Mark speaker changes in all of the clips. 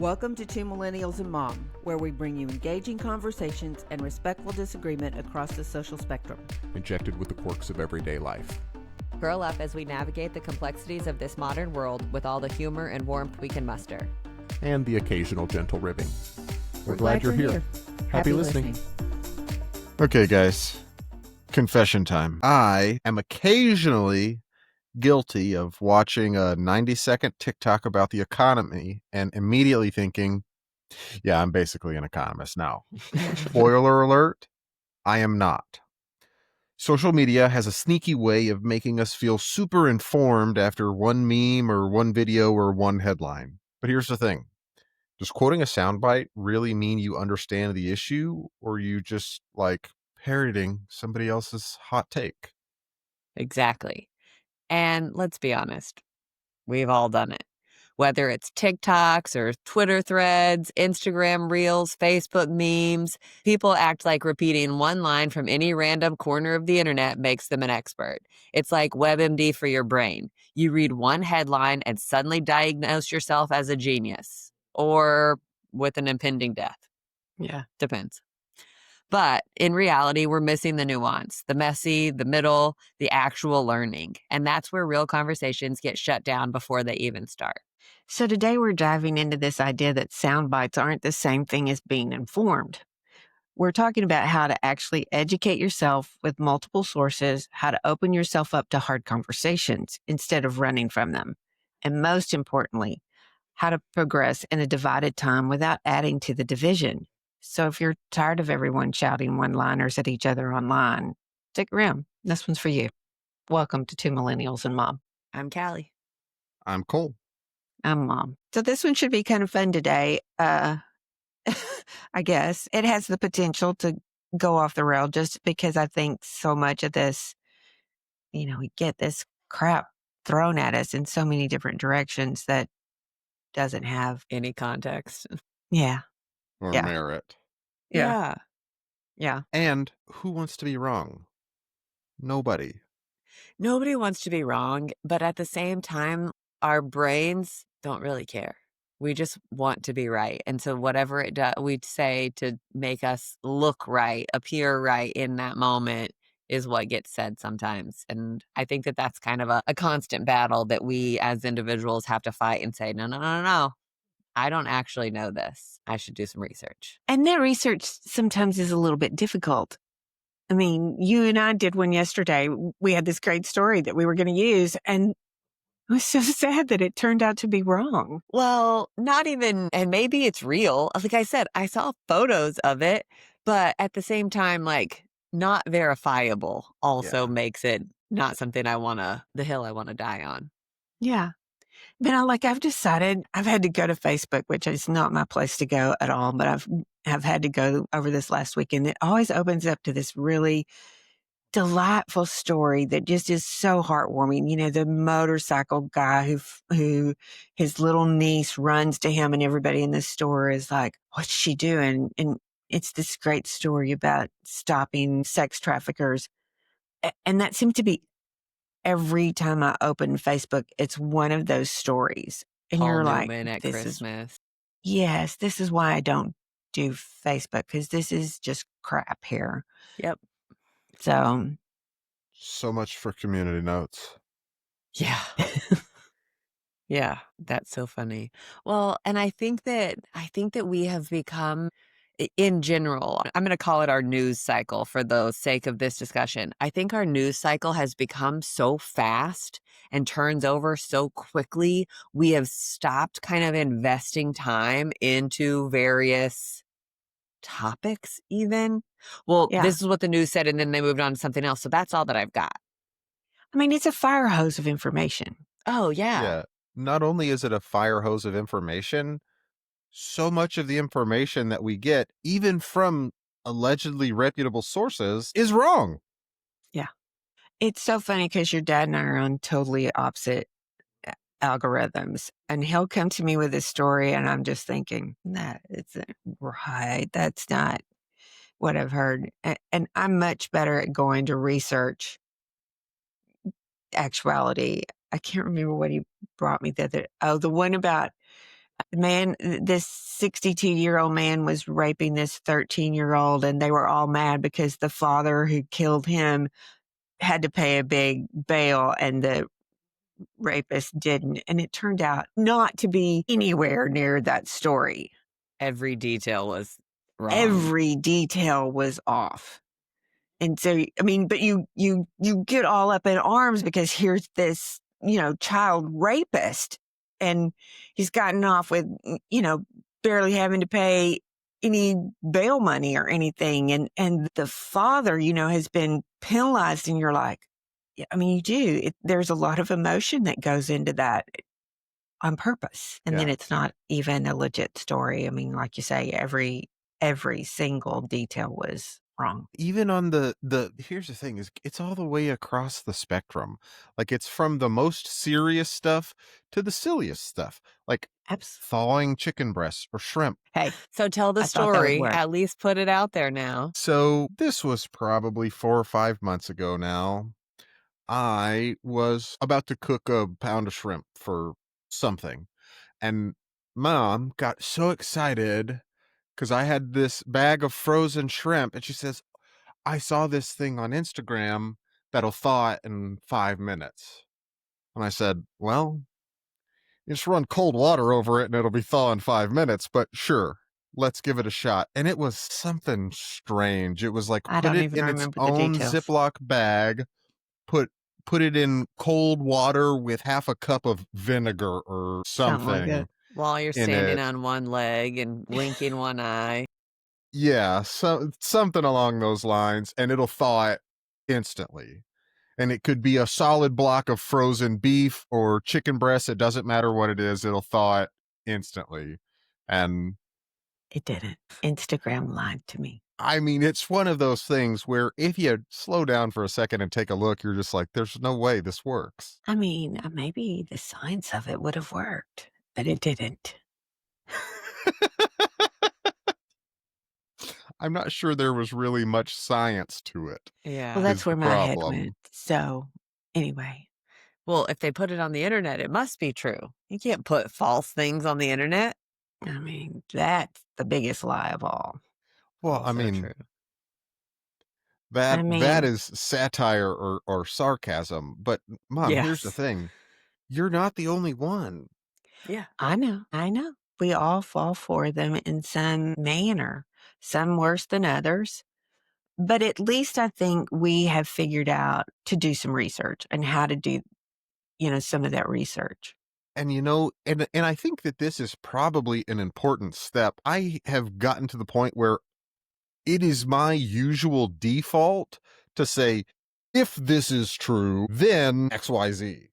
Speaker 1: Welcome to Two Millennials and Mom, where we bring you engaging conversations and respectful disagreement across the social spectrum.
Speaker 2: Injected with the quirks of everyday life.
Speaker 3: Curl up as we navigate the complexities of this modern world with all the humor and warmth we can muster.
Speaker 2: And the occasional gentle ribbing. We're glad you're here. Happy listening.
Speaker 4: Okay, guys. Confession time. I am occasionally guilty of watching a 90-second TikTok about the economy and immediately thinking, yeah, I'm basically an economist now. Spoiler alert, I am not. Social media has a sneaky way of making us feel super informed after one meme or one video or one headline. But here's the thing. Does quoting a soundbite really mean you understand the issue, or you just like parroting somebody else's hot take?
Speaker 3: Exactly. And let's be honest, we've all done it. Whether it's TikToks or Twitter threads, Instagram reels, Facebook memes, people act like repeating one line from any random corner of the internet makes them an expert. It's like WebMD for your brain. You read one headline and suddenly diagnose yourself as a genius or with an impending death.
Speaker 5: Yeah.
Speaker 3: Depends. But in reality, we're missing the nuance, the messy, the middle, the actual learning. And that's where real conversations get shut down before they even start.
Speaker 5: So today we're diving into this idea that sound bites aren't the same thing as being informed. We're talking about how to actually educate yourself with multiple sources, how to open yourself up to hard conversations instead of running from them. And most importantly, how to progress in a divided time without adding to the division. So if you're tired of everyone shouting one-liners at each other online, stick around. This one's for you. Welcome to Two Millennials and Mom.
Speaker 3: I'm Callie.
Speaker 4: I'm Cole.
Speaker 5: I'm Mom. So this one should be kind of fun today. I guess it has the potential to go off the rail just because I think so much of this, we get this crap thrown at us in so many different directions that doesn't have
Speaker 3: Any context.
Speaker 5: Yeah.
Speaker 4: Or
Speaker 5: Yeah.
Speaker 4: merit.
Speaker 5: Yeah.
Speaker 4: And who wants to be wrong? Nobody.
Speaker 3: Nobody wants to be wrong, but at the same time, our brains don't really care. We just want to be right. And so whatever it does, we say to make us look right, appear right in that moment is what gets said sometimes. And I think that that's kind of a constant battle that we as individuals have to fight and say, no. I don't actually know this. I should do some research.
Speaker 5: And that research sometimes is a little bit difficult. I mean, you and I did one yesterday. We had this great story that we were going to use, and it was so sad that it turned out to be wrong.
Speaker 3: Well, not even, and maybe it's real. Like I said, I saw photos of it, but at the same time, like not verifiable also makes it not something the hill I want to die on.
Speaker 5: Yeah. But I've decided I've had to go to Facebook, which is not my place to go at all, but I've had to go over this last weekend. It always opens up to this really delightful story that just is so heartwarming. The motorcycle guy who his little niece runs to him and everybody in the store is like, what's she doing? And it's this great story about stopping sex traffickers. And that seems to be every time I open Facebook, it's one of those stories. And
Speaker 3: Paul
Speaker 5: you're
Speaker 3: Newman
Speaker 5: like,
Speaker 3: at Christmas.
Speaker 5: Yes, this is why I don't do Facebook, because this is just crap here.
Speaker 3: Yep.
Speaker 4: So much for community notes.
Speaker 3: Yeah. Yeah, that's so funny. Well, and I think that we have become, in general, I'm going to call it our news cycle for the sake of this discussion. I think our news cycle has become so fast and turns over so quickly. We have stopped kind of investing time into various topics even. Well, This is what the news said, and then they moved on to something else. So that's all that I've got.
Speaker 5: I mean, it's a fire hose of information.
Speaker 3: Oh, yeah.
Speaker 4: Not only is it a fire hose of information, so much of the information that we get, even from allegedly reputable sources, is wrong.
Speaker 5: Yeah. It's so funny because your dad and I are on totally opposite algorithms, and he'll come to me with a story and I'm just thinking, that isn't right. That's not what I've heard. And I'm much better at going to research actuality. I can't remember what he brought me the one about Man, this 62-year-old man was raping this 13-year-old, and they were all mad because the father who killed him had to pay a big bail and the rapist didn't. And it turned out not to be anywhere near that story.
Speaker 3: Every detail was wrong.
Speaker 5: Every detail was off. And so, I mean, but you get all up in arms because here's this, child rapist, and he's gotten off with, barely having to pay any bail money or anything. And the father, has been penalized, and you're like, yeah, I mean, you do. There's a lot of emotion that goes into that on purpose. And then
Speaker 4: Yeah.
Speaker 5: it's not even a legit story. I mean, like you say, every single detail was wrong.
Speaker 4: Even on the here's the thing is it's all the way across the spectrum. Like it's from the most serious stuff to the silliest stuff. Like thawing chicken breasts or shrimp.
Speaker 5: Hey,
Speaker 3: So tell the
Speaker 5: I thought that would
Speaker 3: story.
Speaker 5: work.
Speaker 3: At least put it out there now.
Speaker 4: So this was probably 4 or 5 months ago now. I was about to cook a pound of shrimp for something, and Mom got so excited because I had this bag of frozen shrimp, and she says, I saw this thing on Instagram that'll thaw it in 5 minutes. And I said, well, you just run cold water over it and it'll be thaw in 5 minutes, but sure, let's give it a shot. And it was something strange. It was like
Speaker 5: I
Speaker 4: put
Speaker 5: don't
Speaker 4: it
Speaker 5: even
Speaker 4: in its
Speaker 5: remember the
Speaker 4: own
Speaker 5: details.
Speaker 4: Ziploc bag, put it in cold water with half a cup of vinegar or
Speaker 5: Something like
Speaker 4: something.
Speaker 5: that.
Speaker 3: While you're
Speaker 4: in
Speaker 3: standing
Speaker 4: it.
Speaker 3: on one leg and winking one eye.
Speaker 4: Yeah, so something along those lines, and it'll thaw it instantly. And it could be a solid block of frozen beef or chicken breast. It doesn't matter what it is. It'll thaw it instantly. And
Speaker 5: It didn't. Instagram lied to me.
Speaker 4: I mean, it's one of those things where if you slow down for a second and take a look, you're just like, there's no way this works.
Speaker 5: I mean, maybe the science of it would have worked, but it didn't.
Speaker 4: I'm not sure there was really much science to it.
Speaker 3: Yeah.
Speaker 5: Well, that's
Speaker 4: is
Speaker 5: where
Speaker 4: the
Speaker 5: my head
Speaker 4: problem.
Speaker 5: went. So, anyway,
Speaker 3: Well, if they put it on the internet, it must be true. You can't put false things on the internet.
Speaker 5: I mean, that's the biggest lie of all.
Speaker 4: Well, I
Speaker 3: Also
Speaker 4: mean,
Speaker 3: true.
Speaker 4: that is satire or sarcasm. But Mom, here's the
Speaker 3: Yes.
Speaker 4: thing. You're not the only one.
Speaker 3: Yeah.
Speaker 5: I know. We all fall for them in some manner, some worse than others. But at least I think we have figured out to do some research and how to do, some of that research.
Speaker 4: And and I think that this is probably an important step. I have gotten to the point where it is my usual default to say, if this is true, then XYZ.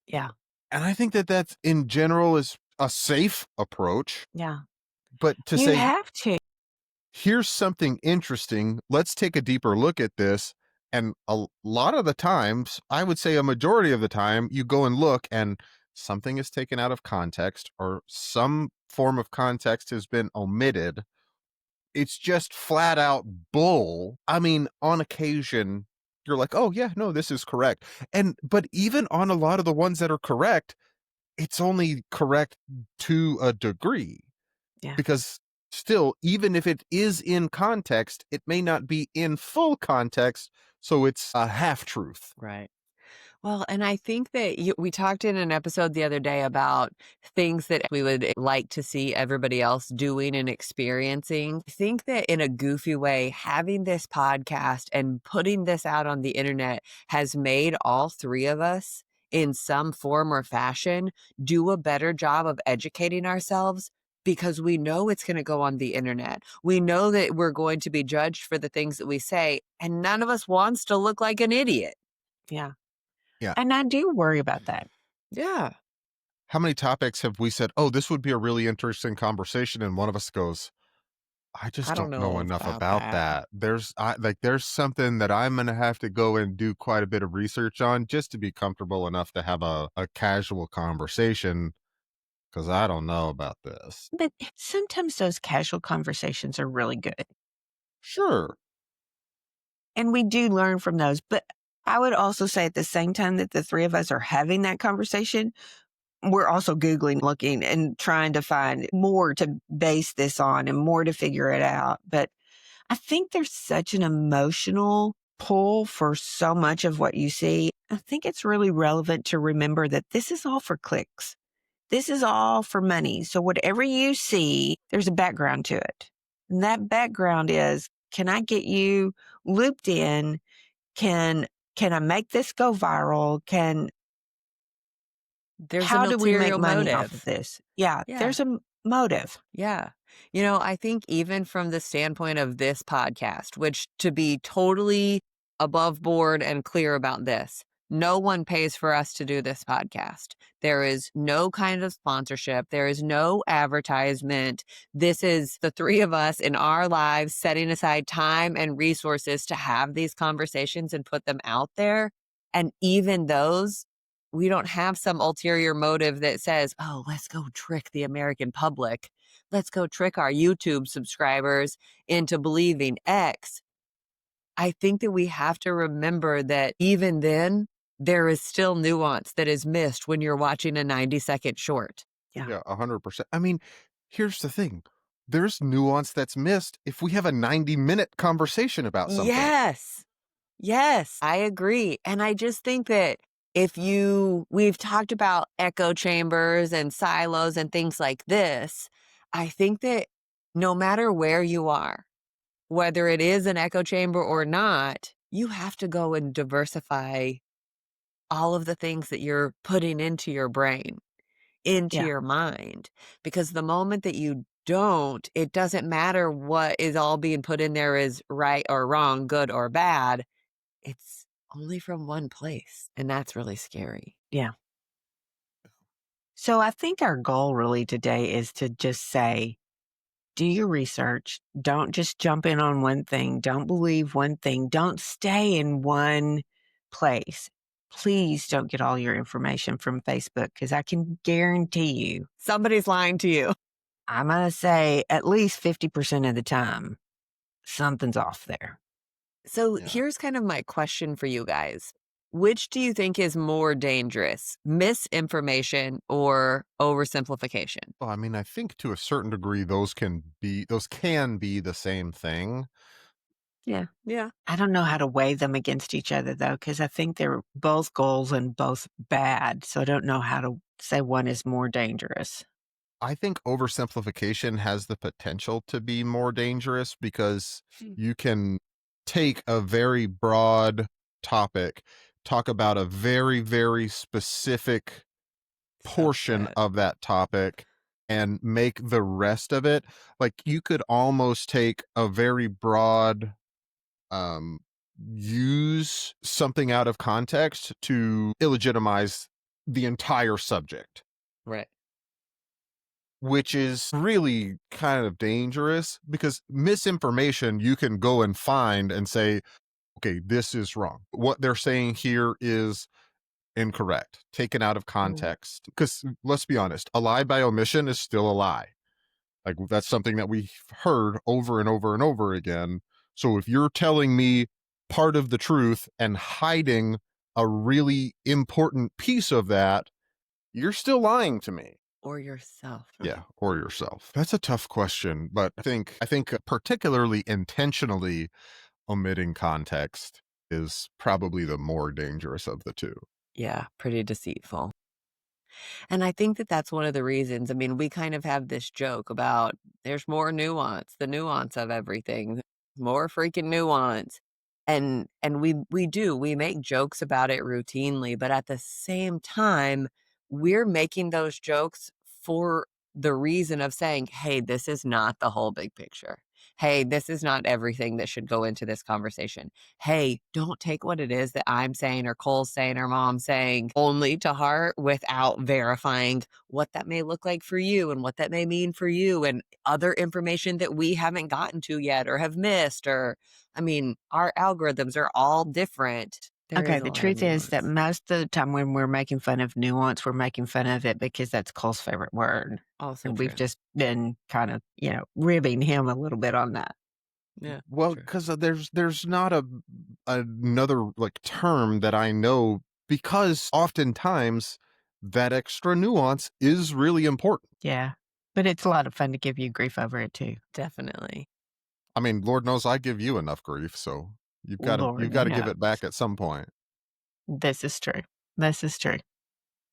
Speaker 5: Yeah.
Speaker 4: And I think that that's in general is a safe approach.
Speaker 5: Yeah.
Speaker 4: But to
Speaker 5: You
Speaker 4: say,
Speaker 5: have to.
Speaker 4: here's something interesting, let's take a deeper look at this. And a lot of the times, I would say a majority of the time, you go and look and something is taken out of context or some form of context has been omitted. It's just flat out bull. I mean, on occasion, you're like, oh, yeah, no, this is correct. But even on a lot of the ones that are correct, it's only correct to a degree.
Speaker 5: Yeah.
Speaker 4: Because still, even if it is in context, it may not be in full context. So it's a half truth.
Speaker 3: Right. Well, and I think that we talked in an episode the other day about things that we would like to see everybody else doing and experiencing. I think that in a goofy way, having this podcast and putting this out on the internet has made all three of us in some form or fashion do a better job of educating ourselves because we know it's going to go on the internet. We know that we're going to be judged for the things that we say, and none of us wants to look like an idiot.
Speaker 5: Yeah.
Speaker 4: Yeah.
Speaker 5: And I do worry about that.
Speaker 3: Yeah.
Speaker 4: How many topics have we said, oh, this would be a really interesting conversation? And one of us goes, I just don't know enough about that. There's something that I'm going to have to go and do quite a bit of research on just to be comfortable enough to have a casual conversation because I don't know about this.
Speaker 5: But sometimes those casual conversations are really good.
Speaker 4: Sure.
Speaker 5: And we do learn from those. But I would also say at the same time that the three of us are having that conversation, we're also Googling, looking and trying to find more to base this on and more to figure it out. But I think there's such an emotional pull for so much of what you see. I think it's really relevant to remember that this is all for clicks. This is all for money. So whatever you see, there's a background to it. And that background is, can I get you looped in? Can I make this go viral?
Speaker 3: There's
Speaker 5: How
Speaker 3: an
Speaker 5: do we make
Speaker 3: ulterior
Speaker 5: money off
Speaker 3: motive.
Speaker 5: of this? Yeah,
Speaker 3: Yeah.
Speaker 5: there's a motive.
Speaker 3: Yeah. I think even from the standpoint of this podcast, which to be totally above board and clear about this, no one pays for us to do this podcast. There is no kind of sponsorship. There is no advertisement. This is the three of us in our lives setting aside time and resources to have these conversations and put them out there. And even those, we don't have some ulterior motive that says, oh, let's go trick the American public. Let's go trick our YouTube subscribers into believing X. I think that we have to remember that even then, there is still nuance that is missed when you're watching a 90-second short.
Speaker 5: Yeah.
Speaker 4: 100%. I mean, here's the thing. There's nuance that's missed if we have a 90-minute conversation about something.
Speaker 3: Yes, I agree. And I just think that we've talked about echo chambers and silos and things like this. I think that no matter where you are, whether it is an echo chamber or not, you have to go and diversify all of the things that you're putting into your brain, into
Speaker 5: Yeah.
Speaker 3: your mind. Because the moment that you don't, it doesn't matter what is all being put in there is right or wrong, good or bad. It's only from one place. And that's really scary.
Speaker 5: Yeah. So I think our goal really today is to just say, do your research. Don't just jump in on one thing. Don't believe one thing. Don't stay in one place. Please don't get all your information from Facebook, because I can guarantee you,
Speaker 3: Somebody's lying to you.
Speaker 5: I'm going to say at least 50% of the time, something's off there.
Speaker 3: So
Speaker 4: Yeah.
Speaker 3: here's kind of my question for you guys. Which do you think is more dangerous, misinformation or oversimplification?
Speaker 4: Well, I mean, I think to a certain degree, those can be the same thing.
Speaker 5: Yeah.
Speaker 3: Yeah.
Speaker 5: I don't know how to weigh them against each other, though, because I think they're both goals and both bad. So I don't know how to say one is more dangerous.
Speaker 4: I think oversimplification has the potential to be more dangerous because you can take a very broad topic, talk about a very, very specific portion
Speaker 3: good.
Speaker 4: of that topic, and make the rest of it, like, you could almost take a very broad use something out of context to illegitimize the entire subject,
Speaker 3: Right.
Speaker 4: which is really kind of dangerous, because misinformation you can go and find and say, okay, this is wrong. What they're saying here is incorrect, taken out of context. Because let's be honest, a lie by omission is still a lie. Like, that's something that we've heard over and over and over again. So if you're telling me part of the truth and hiding a really important piece of that, you're still lying to me.
Speaker 3: Or yourself.
Speaker 4: Yeah, or yourself. That's a tough question, but I think particularly intentionally omitting context is probably the more dangerous of the two.
Speaker 3: Yeah, pretty deceitful. And I think that that's one of the reasons. I mean, we kind of have this joke about there's more nuance, the nuance of everything, more freaking nuance. And we make jokes about it routinely, but at the same time, we're making those jokes for the reason of saying, hey, this is not the whole big picture. Hey, this is not everything that should go into this conversation. Hey, don't take what it is that I'm saying or Cole's saying or Mom's saying only to heart without verifying what that may look like for you and what that may mean for you and other information that we haven't gotten to yet or have missed. Or, I mean, our algorithms are all different.
Speaker 5: Okay, the truth is that most of the time when we're making fun of nuance, we're making fun of it because that's Cole's favorite word.
Speaker 3: Also
Speaker 5: And
Speaker 3: true.
Speaker 5: we've just been kind of, ribbing him a little bit on that.
Speaker 3: Yeah.
Speaker 4: Well,
Speaker 3: true.
Speaker 4: because there's not another like term that I know, because oftentimes that extra nuance is really important.
Speaker 5: Yeah. But it's a lot of fun to give you grief over it too.
Speaker 3: Definitely.
Speaker 4: I mean, Lord knows I give you enough grief, so you've got
Speaker 5: Lord
Speaker 4: to give
Speaker 5: knows.
Speaker 4: it back at some point.
Speaker 5: This is true. This is true.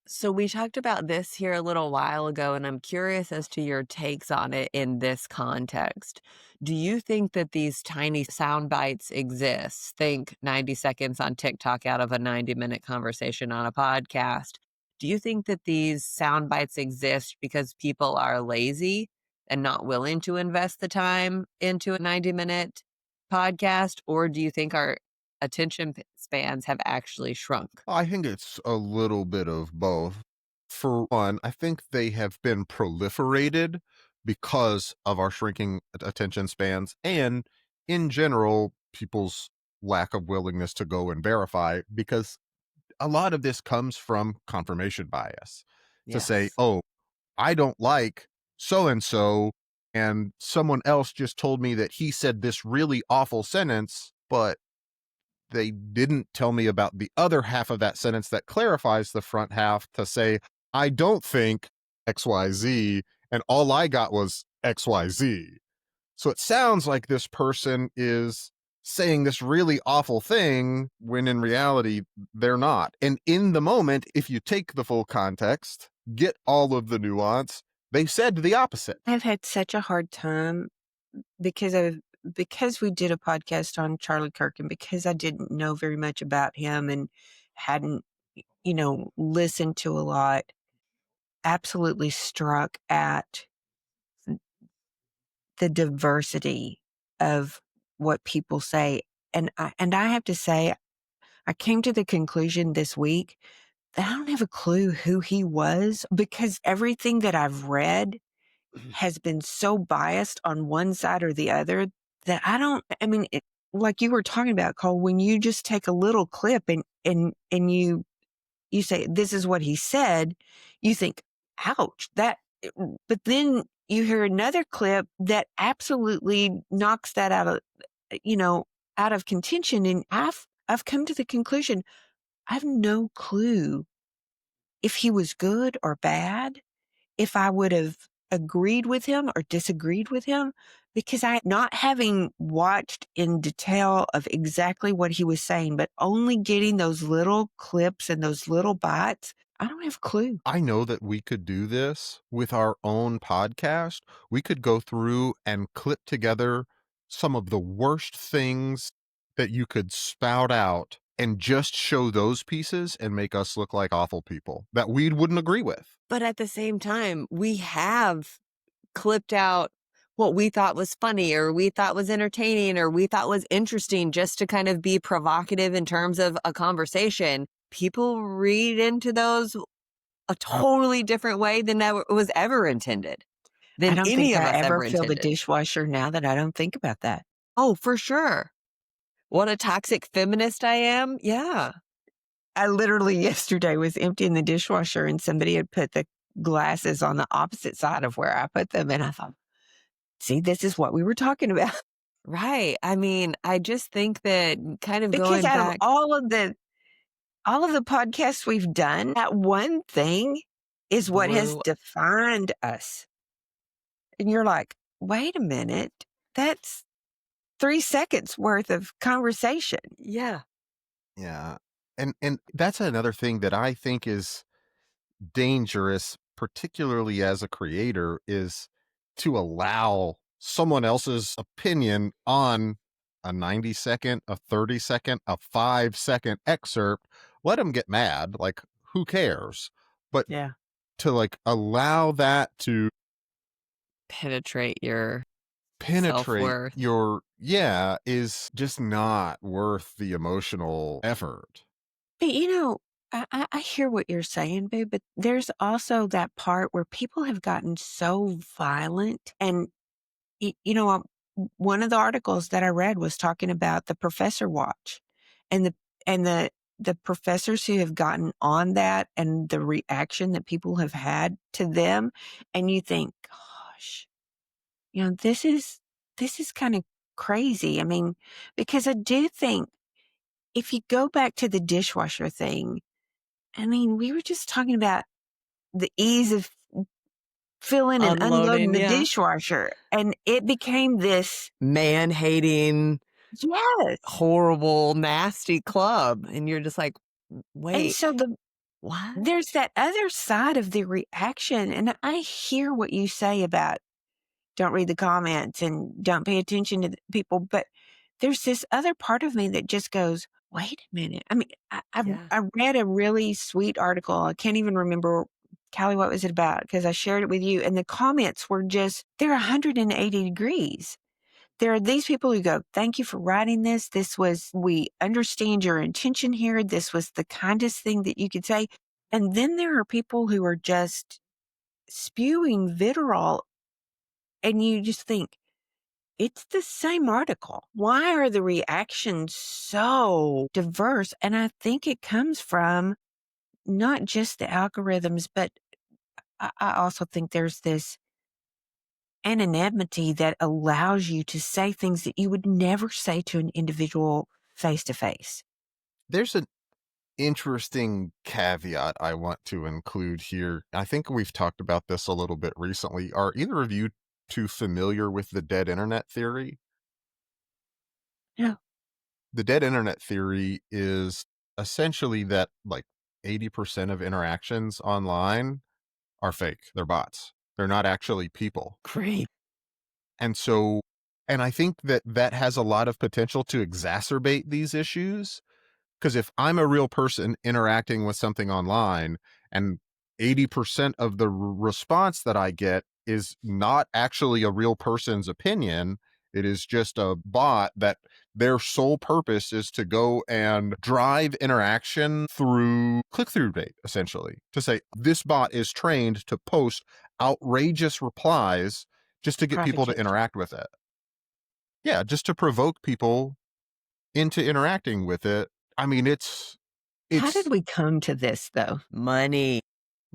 Speaker 3: So we talked about this here a little while ago, and I'm curious as to your takes on it in this context. Do you think that these tiny sound bites exist? Think 90 seconds on TikTok out of a 90-minute conversation on a podcast. Do you think that these sound bites exist because people are lazy and not willing to invest the time into a 90-minute podcast? Or do you think our attention spans have actually shrunk?
Speaker 4: I think it's a little bit of both. For one, I think they have been proliferated because of our shrinking attention spans and, in general, people's lack of willingness to go and verify, because a lot of this comes from confirmation bias. To say,
Speaker 3: Yes.
Speaker 4: oh, I don't like so and so, and someone else just told me that he said this really awful sentence, but they didn't tell me about the other half of that sentence that clarifies the front half to say, I don't think XYZ, and all I got was XYZ. So it sounds like this person is saying this really awful thing when in reality they're not. And in the moment, if you take the full context, get all of the nuance, they said the opposite.
Speaker 5: I've had such a hard time because we did a podcast on Charlie Kirk, and because I didn't know very much about him and hadn't, listened to a lot, absolutely struck at the diversity of what people say. And I have to say, I came to the conclusion this week that I don't have a clue who he was, because everything that I've read has been so biased on one side or the other that like you were talking about, Cole, when you just take a little clip and you say, this is what he said, you think, ouch, but then you hear another clip that absolutely knocks that out of contention. And I've come to the conclusion, I have no clue if he was good or bad, if I would have agreed with him or disagreed with him, because not having watched in detail of exactly what he was saying, but only getting those little clips and those little bites, I don't have a clue.
Speaker 4: I know that we could do this with our own podcast. We could go through and clip together some of the worst things that you could spout out and just show those pieces and make us look like awful people that we wouldn't agree with.
Speaker 3: But at the same time, we have clipped out what we thought was funny or we thought was entertaining or we thought was interesting just to kind of be provocative in terms of a conversation. People read into those a totally different way than that was ever intended. Than
Speaker 5: I don't
Speaker 3: any
Speaker 5: think
Speaker 3: of us
Speaker 5: I ever
Speaker 3: ever
Speaker 5: feel the
Speaker 3: intended.
Speaker 5: dishwasher now that I don't think about that.
Speaker 3: Oh, for sure. What a toxic feminist I am. Yeah.
Speaker 5: I literally yesterday was emptying the dishwasher and somebody had put the glasses on the opposite side of where I put them. And I thought, see, this is what we were talking about.
Speaker 3: Right. I mean, I just think that kind of
Speaker 5: Because
Speaker 3: going
Speaker 5: out
Speaker 3: back.
Speaker 5: of all of the podcasts we've done, that one thing is what has
Speaker 3: Blew-
Speaker 5: defined us. And you're like, wait a minute, that's 3 seconds worth of conversation.
Speaker 3: Yeah.
Speaker 4: Yeah. And that's another thing that I think is dangerous, particularly as a creator, is to allow someone else's opinion on a 90-second, a 30-second, a 5-second excerpt. Let them get mad. Like, who cares? But
Speaker 5: Yeah.
Speaker 4: to like allow that to
Speaker 3: Penetrate your
Speaker 4: penetrate
Speaker 3: self-worth.
Speaker 4: is just not worth the emotional effort.
Speaker 5: But I hear what you're saying, babe, but there's also that part where people have gotten so violent. And, one of the articles that I read was talking about the professor watch and the professors who have gotten on that and the reaction that people have had to them. And you think, gosh, this is kind of crazy. I mean, because I do think if you go back to the dishwasher thing, I mean, we were just talking about the ease of filling and unloading
Speaker 3: Unloading,
Speaker 5: the
Speaker 3: yeah.
Speaker 5: dishwasher. And it became this
Speaker 3: Man-hating,
Speaker 5: yes.
Speaker 3: horrible, nasty club. And you're just like,
Speaker 5: And
Speaker 3: wait,
Speaker 5: so
Speaker 3: what?
Speaker 5: there's that other side of the reaction. And I hear what you say about don't read the comments and don't pay attention to the people. But there's this other part of me that just goes, wait a minute. I mean,
Speaker 3: Yeah.
Speaker 5: I read a really sweet article. I can't even remember, Callie, what was it about? Because I shared it with you. And the comments were just, they're 180 degrees. There are these people who go, thank you for writing this. We understand your intention here. This was the kindest thing that you could say. And then there are people who are just spewing vitriol. And you just think, it's the same article. Why are the reactions so diverse? And I think it comes from not just the algorithms, but I also think there's this anonymity that allows you to say things that you would never say to an individual face to face.
Speaker 4: There's an interesting caveat I want to include here. I think we've talked about this a little bit recently. Are either of you too familiar with the dead internet theory?
Speaker 5: Yeah.
Speaker 4: The dead internet theory is essentially that like 80% of interactions online are fake. They're bots. They're not actually people.
Speaker 3: Great.
Speaker 4: And so, and I think that that has a lot of potential to exacerbate these issues. Because if I'm a real person interacting with something online and 80% of the response that I get is not actually a real person's opinion, it is just a bot that their sole purpose is to go and drive interaction through click-through rate, essentially. To say this bot is trained to post outrageous replies just to get people to
Speaker 5: Propagate.
Speaker 4: interact with it. Yeah, just to provoke people into interacting with it. I mean, it's
Speaker 5: How did we come to this, though?
Speaker 3: Money.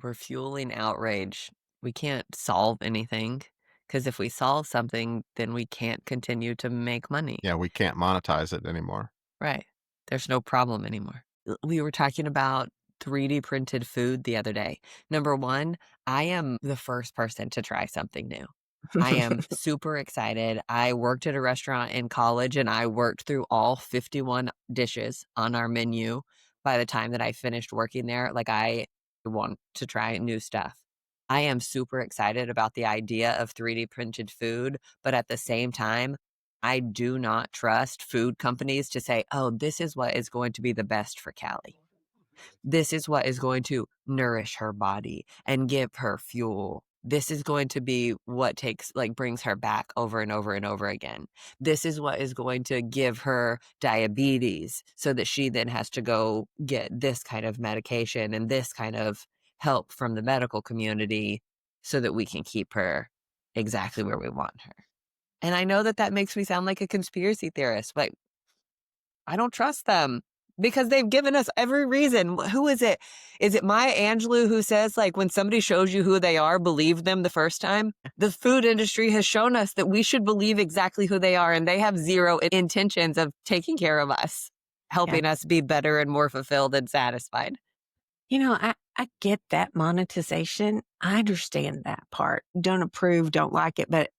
Speaker 3: We're fueling outrage. We can't solve anything because if we solve something, then we can't continue to make money.
Speaker 4: yeah, we can't monetize it anymore.
Speaker 3: Right. There's no problem anymore. We were talking about 3D printed food the other day. Number one, I am the first person to try something new. I am super excited. I worked at a restaurant in college and I worked through all 51 dishes on our menu by the time that I finished working there. Like, I want to try new stuff. I am super excited about the idea of 3D printed food, but at the same time, I do not trust food companies to say, oh, this is what is going to be the best for Callie. This is what is going to nourish her body and give her fuel. This is going to be what brings her back over and over and over again. This is what is going to give her diabetes so that she then has to go get this kind of medication and this kind of help from the medical community so that we can keep her exactly where we want her. And I know that makes me sound like a conspiracy theorist, but I don't trust them because they've given us every reason. Who is it? Is it Maya Angelou who says, like, when somebody shows you who they are, believe them the first time? The food industry has shown us that we should believe exactly who they are, and they have zero intentions of taking care of us, helping us be better and more fulfilled and satisfied.
Speaker 5: You know, I get that monetization. I understand that part. Don't approve, don't like it, but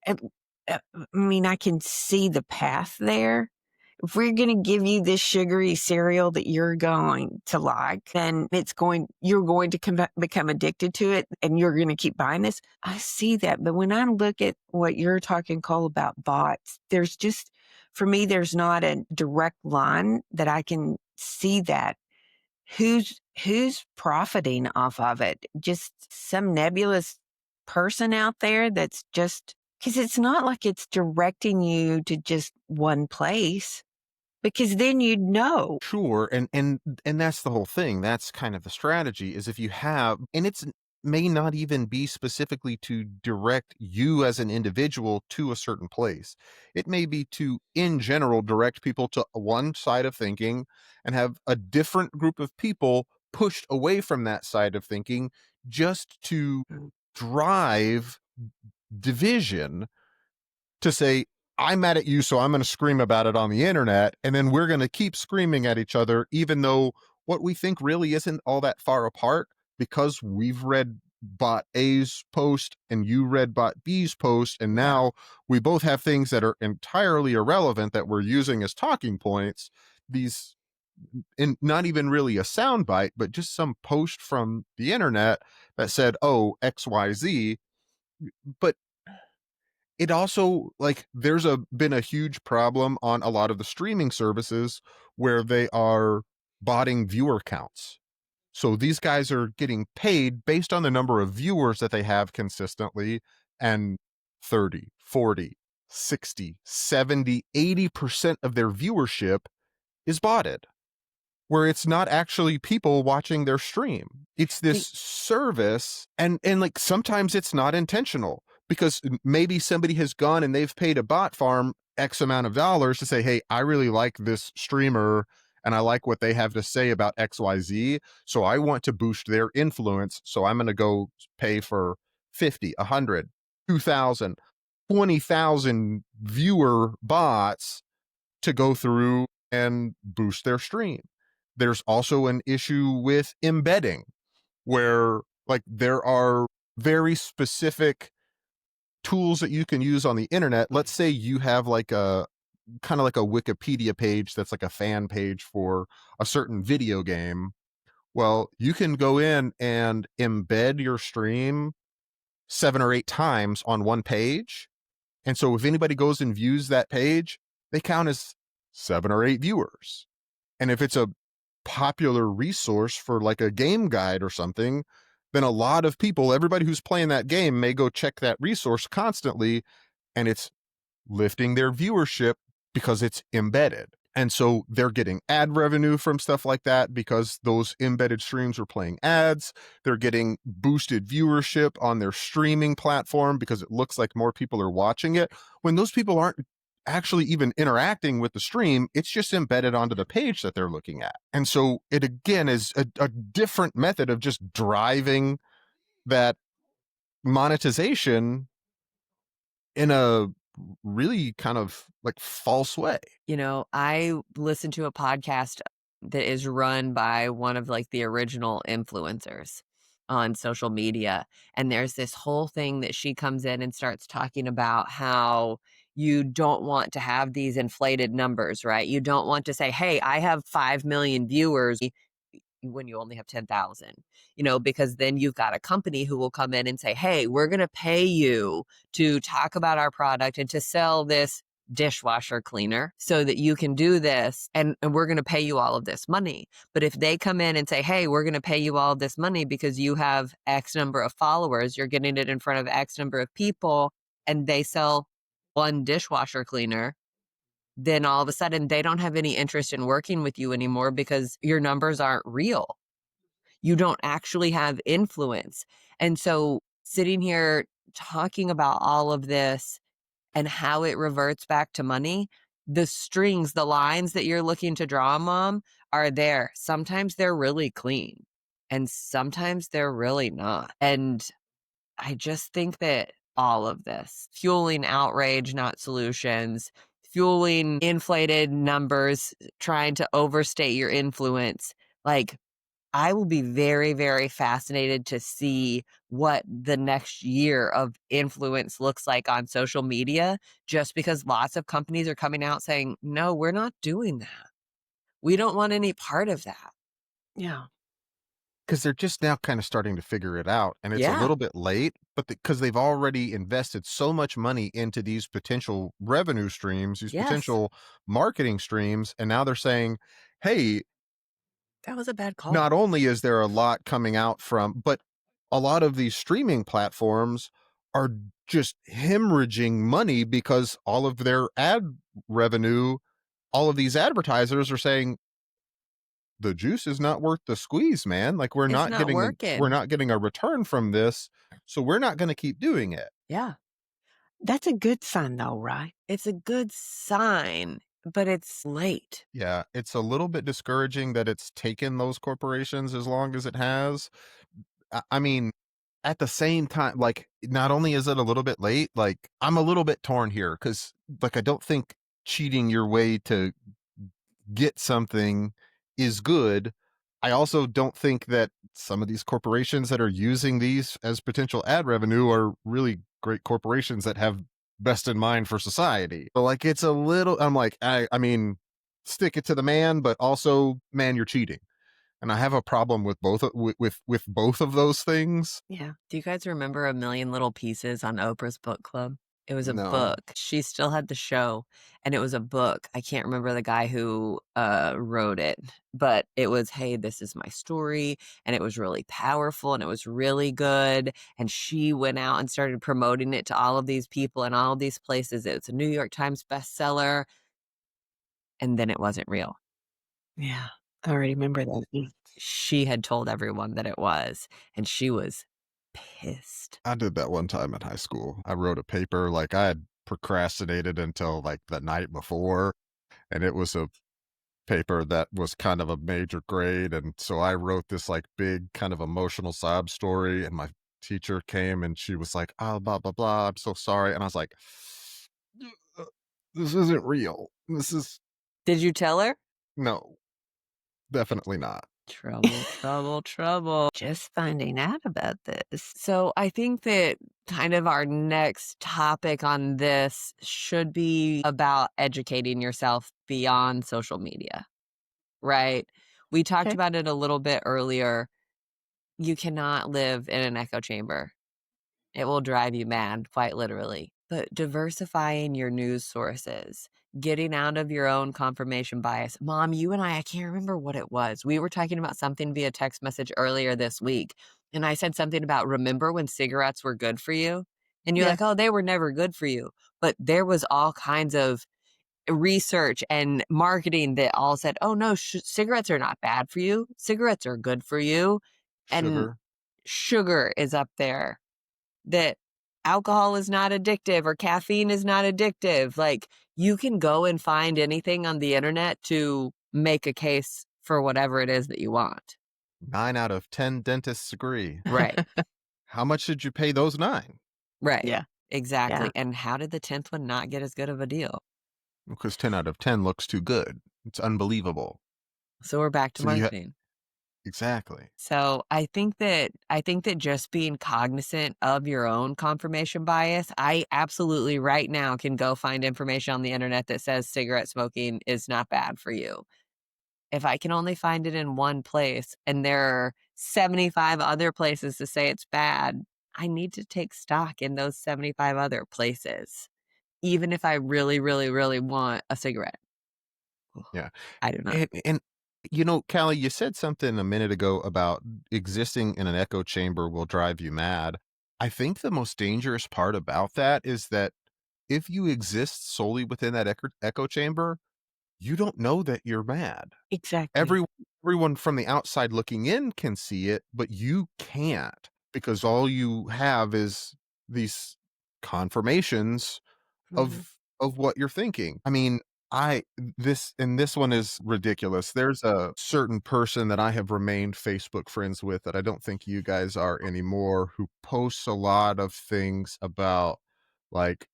Speaker 5: I mean, I can see the path there. If we're going to give you this sugary cereal that you're going to like, then you're going to become addicted to it and you're going to keep buying this. I see that. But when I look at what you're talking, Cole, about bots, for me, there's not a direct line that I can see that. Who's profiting off of it? Just some nebulous person out there that's just, because it's not like it's directing you to just one place, because then you'd know.
Speaker 4: Sure, and that's the whole thing. That's kind of the strategy, is if you have, and it's may not even be specifically to direct you as an individual to a certain place. It may be to, in general, direct people to one side of thinking and have a different group of people pushed away from that side of thinking just to drive division, to say, I'm mad at you, so I'm going to scream about it on the internet. And then we're going to keep screaming at each other, even though what we think really isn't all that far apart. because we've read bot A's post and you read bot B's post, and now we both have things that are entirely irrelevant that we're using as talking points. These, and not even really a soundbite, but just some post from the internet that said, oh, XYZ. But it also, like, there's been a huge problem on a lot of the streaming services where they are botting viewer counts. So these guys are getting paid based on the number of viewers that they have consistently, and 30, 40, 60, 70, 80% of their viewership is botted, where it's not actually people watching their stream. It's this service, and like sometimes it's not intentional, because maybe somebody has gone and they've paid a bot farm X amount of dollars to say, hey, I really like this streamer and I like what they have to say about XYZ, so I want to boost their influence, so I'm going to go pay for 50, 100, 2,000, 20,000 viewer bots to go through and boost their stream. There's also an issue with embedding, where like there are very specific tools that you can use on the internet. Let's say you have like a kind of like a Wikipedia page that's like a fan page for a certain video game. Well, you can go in and embed your stream 7 or 8 times on one page. And so if anybody goes and views that page, they count as 7 or 8 viewers. And if it's a popular resource for like a game guide or something, then a lot of people, everybody who's playing that game, may go check that resource constantly, and it's lifting their viewership because it's embedded. And so they're getting ad revenue from stuff like that because those embedded streams are playing ads. They're getting boosted viewership on their streaming platform because it looks like more people are watching it, when those people aren't actually even interacting with the stream. It's just embedded onto the page that they're looking at. And so it again is a different method of just driving that monetization in a really kind of like false way.
Speaker 3: You know, I listened to a podcast that is run by one of like the original influencers on social media. And there's this whole thing that she comes in and starts talking about how you don't want to have these inflated numbers, right? You don't want to say, hey, I have 5 million viewers when you only have 10,000, you know, because then you've got a company who will come in and say, hey, we're going to pay you to talk about our product and to sell this dishwasher cleaner so that you can do this, and we're going to pay you all of this money. But if they come in and say, hey, we're going to pay you all of this money because you have X number of followers, you're getting it in front of X number of people, and they sell one dishwasher cleaner, then all of a sudden they don't have any interest in working with you anymore because your numbers aren't real. You don't actually have influence. And so sitting here talking about all of this and how it reverts back to money, the strings, the lines that you're looking to draw, Mom, are there. Sometimes they're really clean and sometimes they're really not. And I just think that all of this, fueling outrage, not solutions, fueling inflated numbers, trying to overstate your influence, like, I will be very, very fascinated to see what the next year of influence looks like on social media, just because lots of companies are coming out saying, no, we're not doing that. We don't want any part of that.
Speaker 5: Yeah.
Speaker 4: Because they're just now kind of starting to figure it out, and it's a little bit late, but because they've already invested so much money into these potential revenue streams, these potential marketing streams, and now they're saying, hey,
Speaker 3: That was a bad call.
Speaker 4: not only is there a lot coming out from, but a lot of these streaming platforms are just hemorrhaging money because all of their ad revenue, all of these advertisers are saying, the juice is not worth the squeeze, man. Like we're not getting a return from this, so we're not going to keep doing it.
Speaker 3: Yeah.
Speaker 5: That's a good sign though, right?
Speaker 3: It's a good sign, but it's late.
Speaker 4: Yeah, it's a little bit discouraging that it's taken those corporations as long as it has. I mean, at the same time, like, not only is it a little bit late, like I'm a little bit torn here because like I don't think cheating your way to get something is good. I also don't think that some of these corporations that are using these as potential ad revenue are really great corporations that have best in mind for society. But like, it's a little, I'm like, I mean, stick it to the man, but also, man, you're cheating. And I have a problem with both with both of those things.
Speaker 3: Yeah. Do you guys remember A Million Little Pieces on Oprah's book club? It was a
Speaker 4: No.
Speaker 3: book. She still had the show, and it was a book. I can't remember the guy who wrote it, but it was, hey, this is my story, and it was really powerful, and it was really good. And she went out and started promoting it to all of these people and all of these places. It was a New York Times bestseller, and then it wasn't real.
Speaker 5: Yeah. I already remember that.
Speaker 3: She had told everyone that it was, and she was pissed.
Speaker 4: I did that one time in high school. I wrote a paper, like I had procrastinated until like the night before, and it was a paper that was kind of a major grade. And so I wrote this like big kind of emotional sob story, and my teacher came and she was like, oh, blah, blah, blah. I'm so sorry. And I was like, this isn't real. This is,
Speaker 3: Did you tell her?
Speaker 4: no, definitely not.
Speaker 3: Trouble.
Speaker 5: Just finding out about this.
Speaker 3: So I think that kind of our next topic on this should be about educating yourself beyond social media, right? We talked
Speaker 5: Okay.
Speaker 3: about it a little bit earlier. You cannot live in an echo chamber. It will drive you mad, quite literally. But diversifying your news sources, getting out of your own confirmation bias. Mom, you and I can't remember what it was. We were talking about something via text message earlier this week. And I said something about, remember when cigarettes were good for you? And you're
Speaker 5: Yeah.
Speaker 3: like, oh, they were never good for you. But there was all kinds of research and marketing that all said, oh, no, cigarettes are not bad for you. Cigarettes are good for you. And sugar is up there. That alcohol is not addictive or caffeine is not addictive. Like, you can go and find anything on the internet to make a case for whatever it is that you want.
Speaker 4: 9 out of 10 dentists agree.
Speaker 3: Right.
Speaker 4: How much did you pay those 9?
Speaker 3: Right.
Speaker 5: Yeah.
Speaker 3: Exactly.
Speaker 5: Yeah.
Speaker 3: And how did the 10th one not get as good of a deal?
Speaker 4: Because 10 out of 10 looks too good. It's unbelievable.
Speaker 3: So we're back to
Speaker 4: So
Speaker 3: marketing.
Speaker 4: Exactly.
Speaker 3: So I think that just being cognizant of your own confirmation bias, I absolutely right now can go find information on the internet that says cigarette smoking is not bad for you. If I can only find it in one place and there are 75 other places to say it's bad, I need to take stock in those 75 other places, even if I really, really, really want a cigarette.
Speaker 4: Yeah.
Speaker 3: I do not.
Speaker 4: And you know, Callie, you said something a minute ago about existing in an echo chamber will drive you mad. I think the most dangerous part about that is that if you exist solely within that echo chamber, you don't know that you're mad.
Speaker 5: Exactly.
Speaker 4: Everyone from the outside looking in can see it, but you can't, because all you have is these confirmations of what you're thinking. I mean, this one is ridiculous. There's a certain person that I have remained Facebook friends with that I don't think you guys are anymore, who posts a lot of things about like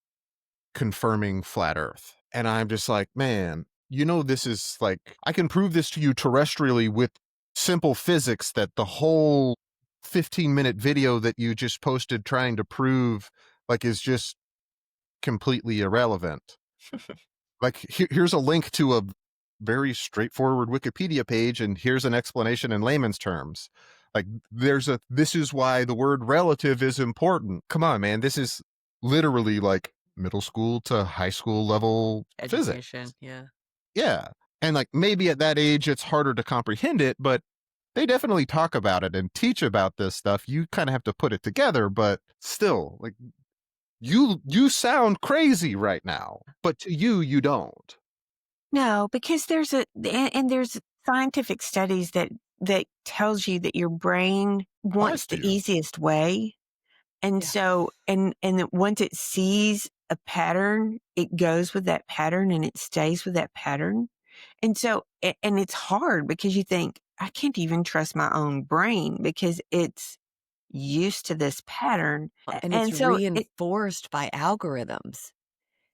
Speaker 4: confirming flat earth. And I'm just like, man, you know, this is like, I can prove this to you terrestrially with simple physics, that the whole 15-minute video that you just posted trying to prove like is just completely irrelevant. Like, here's a link to a very straightforward Wikipedia page, and here's an explanation in layman's terms. Like, this is why the word relative is important. Come on, man. This is literally like middle school to high school level
Speaker 3: Education,
Speaker 4: physics.
Speaker 3: yeah.
Speaker 4: Yeah. And like, maybe at that age, it's harder to comprehend it, but they definitely talk about it and teach about this stuff. You kind of have to put it together, but still, like, you sound crazy right now, but to you don't.
Speaker 5: No, because there's there's scientific studies that tells you that your brain wants the easiest way. And so, and once it sees a pattern, it goes with that pattern and it stays with that pattern. And so, and it's hard because you think, I can't even trust my own brain because it's used to this pattern.
Speaker 3: And it's
Speaker 5: so
Speaker 3: reinforced by algorithms.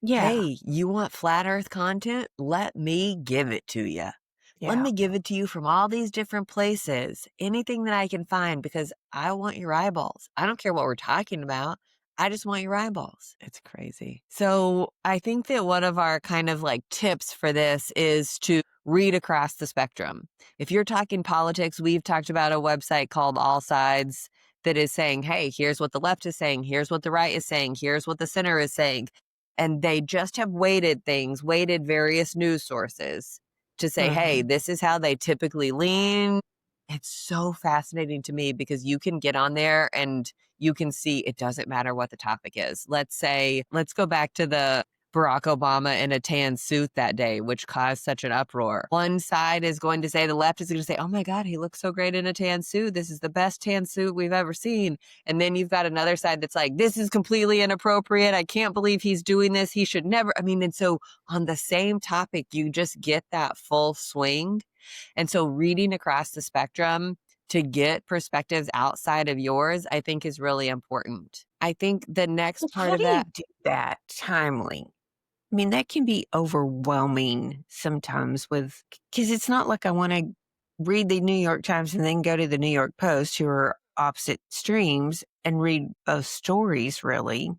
Speaker 5: Yeah.
Speaker 3: Hey, you want flat earth content? Let me give it to you. Let
Speaker 5: Yeah.
Speaker 3: me give it to you from all these different places, anything that I can find, because I want your eyeballs. I don't care what we're talking about. I just want your eyeballs. It's crazy. So I think that one of our kind of like tips for this is to read across the spectrum. If you're talking politics, we've talked about a website called All Sides that is saying, hey, here's what the left is saying. Here's what the right is saying. Here's what the center is saying. And they just have weighted various news sources to say, hey, this is how they typically lean. It's so fascinating to me because you can get on there and you can see it doesn't matter what the topic is. Let's go back to the Barack Obama in a tan suit that day, which caused such an uproar. One side is going to say, the left is going to say, oh my God, he looks so great in a tan suit. This is the best tan suit we've ever seen. And then you've got another side that's like, this is completely inappropriate. I can't believe he's doing this. He should never. I mean, and so on the same topic, you just get that full swing. And so reading across the spectrum to get perspectives outside of yours, I think is really important. I think the next
Speaker 5: Well,
Speaker 3: part
Speaker 5: how
Speaker 3: of
Speaker 5: do
Speaker 3: that.
Speaker 5: you do that timely? I mean, that can be overwhelming sometimes because it's not like I want to read the New York Times and then go to the New York Post, who are opposite streams, and read both stories, really.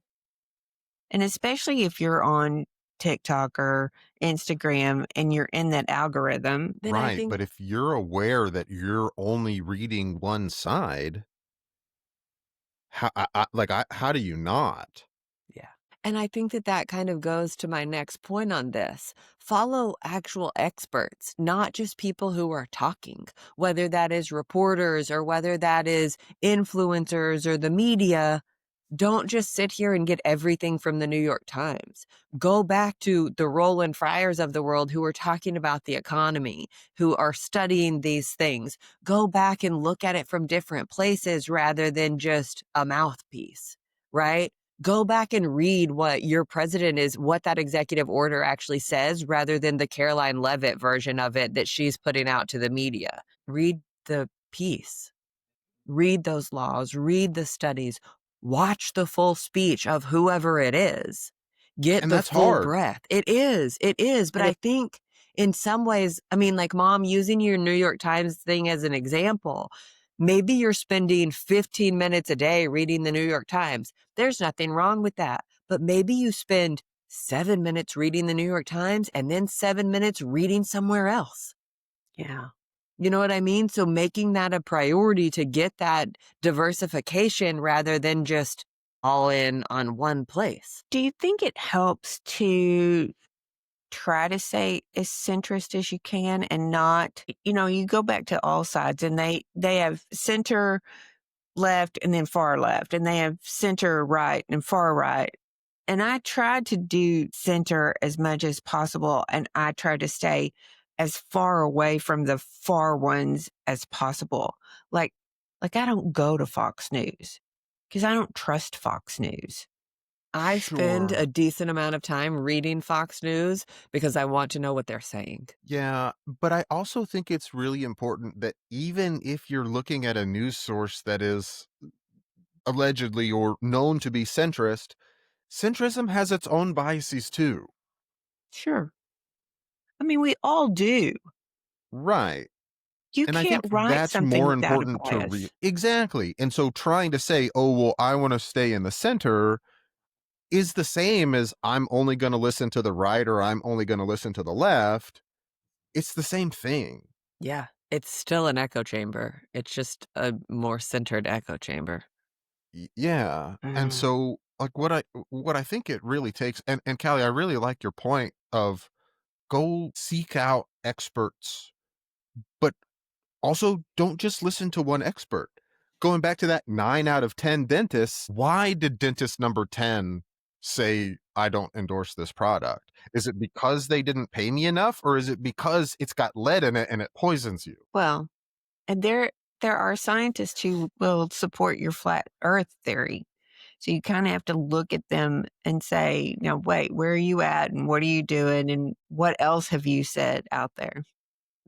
Speaker 5: And especially if you're on TikTok or Instagram and you're in that algorithm.
Speaker 3: Then I
Speaker 4: Right.
Speaker 3: think,
Speaker 4: But if you're aware that you're only reading one side, how do you not?
Speaker 3: yeah. And I think that kind of goes to my next point on this. Follow actual experts, not just people who are talking, whether that is reporters or whether that is influencers or the media. Don't just sit here and get everything from the New York Times. Go back to the Roland Fryers of the world who are talking about the economy, who are studying these things. Go back and look at it from different places rather than just a mouthpiece, right? Go back and read what your president what that executive order actually says rather than the Caroline Levitt version of it that she's putting out to the media. Read the piece. Read those laws, read the studies, watch the full speech of whoever it is. Get
Speaker 4: And
Speaker 3: the
Speaker 4: that's
Speaker 3: full
Speaker 4: hard.
Speaker 3: breath. It is. But I think in some ways, I mean, like Mom, using your New York Times thing as an example, maybe you're spending 15 minutes a day reading the New York Times. There's nothing wrong with that. But maybe you spend 7 minutes reading the New York Times and then 7 minutes reading somewhere else.
Speaker 5: Yeah.
Speaker 3: You know what I mean? So making that a priority to get that diversification rather than just all in on one place.
Speaker 5: Do you think it helps to try to stay as centrist as you can and not, you go back to All Sides and they have center left and then far left, and they have center right and far right. And I tried to do center as much as possible, and I tried to stay as far away from the far ones as possible. Like I don't go to Fox News because I don't trust Fox News.
Speaker 3: I spend
Speaker 4: Sure.
Speaker 3: a decent amount of time reading Fox News because I want to know what they're saying.
Speaker 4: Yeah, but I also think it's really important that even if you're looking at a news source that is allegedly or known to be centrist, centrism has its own biases too.
Speaker 5: Sure. I mean, we all do.
Speaker 4: Right.
Speaker 5: You
Speaker 4: And I
Speaker 5: can't
Speaker 4: think
Speaker 5: write
Speaker 4: that's
Speaker 5: something
Speaker 4: more
Speaker 5: without a
Speaker 4: important to
Speaker 5: bias.
Speaker 4: exactly. And so trying to say, oh, well, I want to stay in the center is the same as I'm only going to listen to the right or I'm only going to listen to the left. It's the same thing.
Speaker 3: Yeah, it's still an echo chamber. It's just a more centered echo chamber.
Speaker 4: Yeah. And
Speaker 5: Mm.
Speaker 4: so like what I think it really takes, and Callie, I really like your point of go seek out experts, but also don't just listen to one expert. Going back to that 9 out of 10 dentists, why did dentist number 10 say I don't endorse this product? Is it because they didn't pay me enough, or is it because it's got lead in it and it poisons you?
Speaker 5: Well, and there are scientists who will support your flat earth theory. So you kind of have to look at them and say, wait, where are you at and what are you doing and what else have you said out there?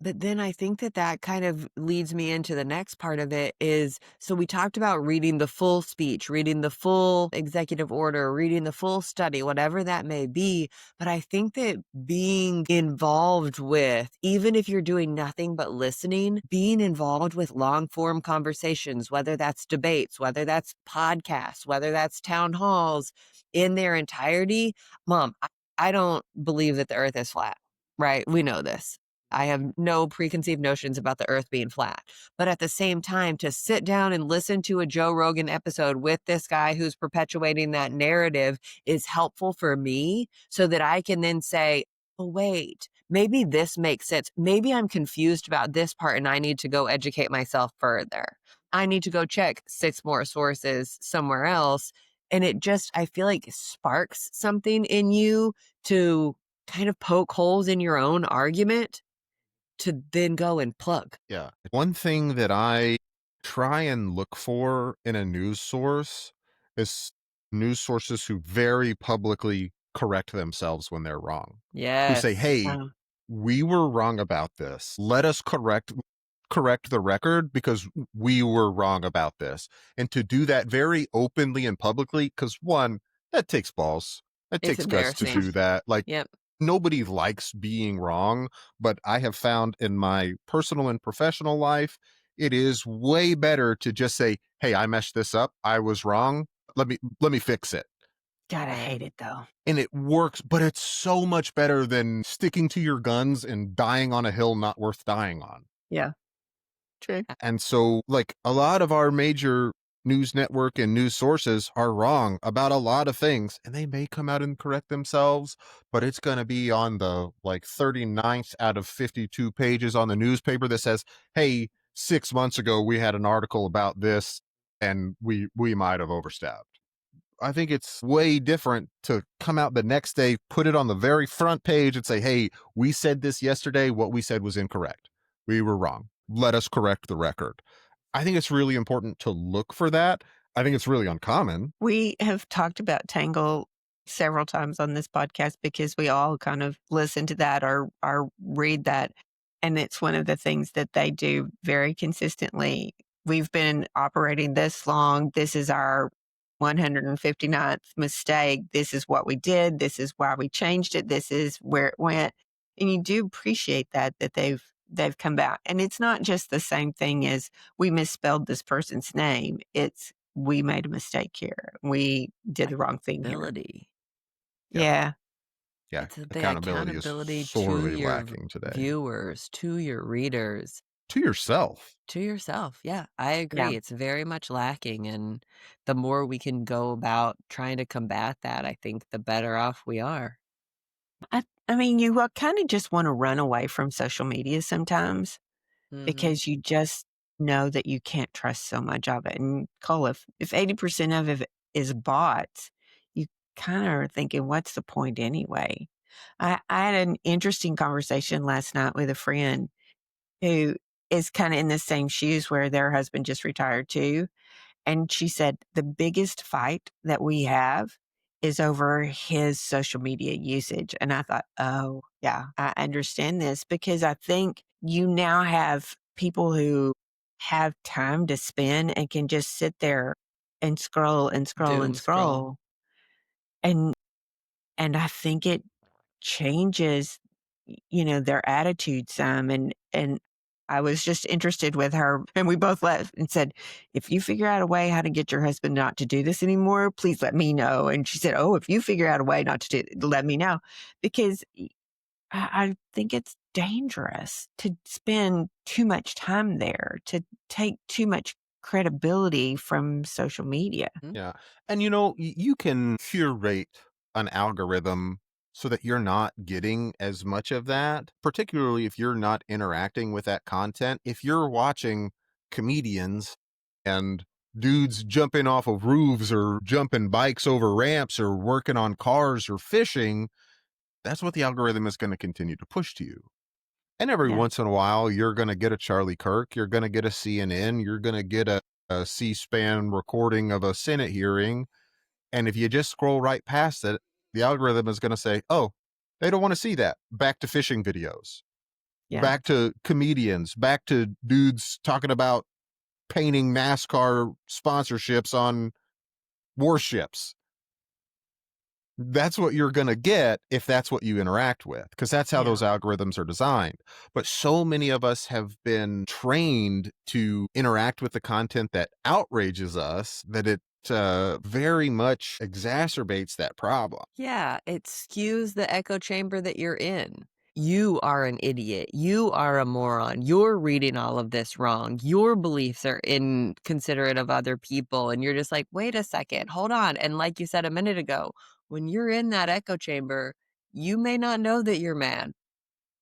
Speaker 3: But then I think that kind of leads me into the next part of it is, so we talked about reading the full speech, reading the full executive order, reading the full study, whatever that may be. But I think that being involved with, even if you're doing nothing but listening, being involved with long form conversations, whether that's debates, whether that's podcasts, whether that's town halls in their entirety. Mom, I don't believe that the earth is flat, right? We know this. I have no preconceived notions about the earth being flat. But at the same time, to sit down and listen to a Joe Rogan episode with this guy who's perpetuating that narrative is helpful for me so that I can then say, oh, wait, maybe this makes sense. Maybe I'm confused about this part and I need to go educate myself further. I need to go check 6 more sources somewhere else. And it just, I feel like sparks something in you to kind of poke holes in your own argument to then go and plug.
Speaker 4: Yeah. One thing that I try and look for in a news source is news sources who very publicly correct themselves when they're wrong. Who say,
Speaker 3: Yes.
Speaker 4: hey, we were wrong about this. Let us correct the record because we were wrong about this. And to do that very openly and publicly, because one, that takes balls. It
Speaker 3: It's
Speaker 4: takes guts to
Speaker 3: embarrassing.
Speaker 4: do that. Like,
Speaker 3: Yep.
Speaker 4: nobody likes being wrong, but I have found in my personal and professional life, it is way better to just say, hey, I messed this up. I was wrong. Let me fix it.
Speaker 5: God, I hate it though.
Speaker 4: And it works, but it's so much better than sticking to your guns and dying on a hill not worth dying on.
Speaker 5: Yeah. True.
Speaker 4: And so, like, a lot of our major news network and news sources are wrong about a lot of things, and they may come out and correct themselves, but it's going to be on the like 39th out of 52 pages on the newspaper that says, hey, 6 months ago we had an article about this and we might have overstepped. I think it's way different to come out the next day, put it on the very front page and say, hey, we said this yesterday. What we said was incorrect. We were wrong. Let us correct the record. I think it's really important to look for that. I think it's really uncommon.
Speaker 5: We have talked about Tangle several times on this podcast because we all kind of listen to that or read that. And it's one of the things that they do very consistently. We've been operating this long. This is our 159th mistake. This is what we did. This is why we changed it. This is where it went. And you do appreciate that they've come back. And it's not just the same thing as we misspelled this person's name. It's we made a mistake here. We did the wrong thing here.
Speaker 3: Accountability.
Speaker 5: Yeah.
Speaker 4: Yeah,
Speaker 3: It's the
Speaker 4: accountability
Speaker 3: accountability
Speaker 4: is sorely
Speaker 3: to your
Speaker 4: lacking today.
Speaker 3: viewers, to your readers,
Speaker 4: To yourself.
Speaker 3: to yourself. Yeah, I agree.
Speaker 5: Yeah.
Speaker 3: It's very much lacking. And the more we can go about trying to combat that, I think the better off we are.
Speaker 5: I mean, you kind of just want to run away from social media sometimes
Speaker 3: Mhm.
Speaker 5: because you just know that you can't trust so much of it. And Cole, if 80% of it is bots, you kind of are thinking, what's the point anyway? I had an interesting conversation last night with a friend who is kind of in the same shoes where their husband just retired too. And she said, the biggest fight that we have is over his social media usage. And I thought, oh, yeah, I understand this because I think you now have people who have time to spend and can just sit there and scroll and scroll
Speaker 3: Doom
Speaker 5: and
Speaker 3: scroll.
Speaker 5: scroll. And I think it changes, their attitude some. And I was just interested with her and we both left and said, if you figure out a way how to get your husband not to do this anymore, please let me know. And she said, oh, if you figure out a way not to do it, let me know. Because I think it's dangerous to spend too much time there, to take too much credibility from social media.
Speaker 4: Yeah. And you can curate an algorithm so that you're not getting as much of that, particularly if you're not interacting with that content. If you're watching comedians and dudes jumping off of roofs or jumping bikes over ramps or working on cars or fishing, that's what the algorithm is going to continue to push to you. And every
Speaker 5: Yeah.
Speaker 4: once in a while, you're going to get a Charlie Kirk, you're going to get a CNN, you're going to get a C-SPAN recording of a Senate hearing. And if you just scroll right past it, the algorithm is going to say, oh, they don't want to see that. Back to fishing videos.
Speaker 5: Yeah.
Speaker 4: back to comedians, back to dudes talking about painting NASCAR sponsorships on warships. That's what you're going to get if that's what you interact with, because that's how
Speaker 5: Yeah.
Speaker 4: those algorithms are designed. But so many of us have been trained to interact with the content that outrages us that it very much exacerbates that problem.
Speaker 3: Yeah, it skews the echo chamber that you're in. You are an idiot. You are a moron. You're reading all of this wrong. Your beliefs are inconsiderate of other people. And you're just like, wait a second, hold on. And like you said a minute ago, when you're in that echo chamber, you may not know that you're mad.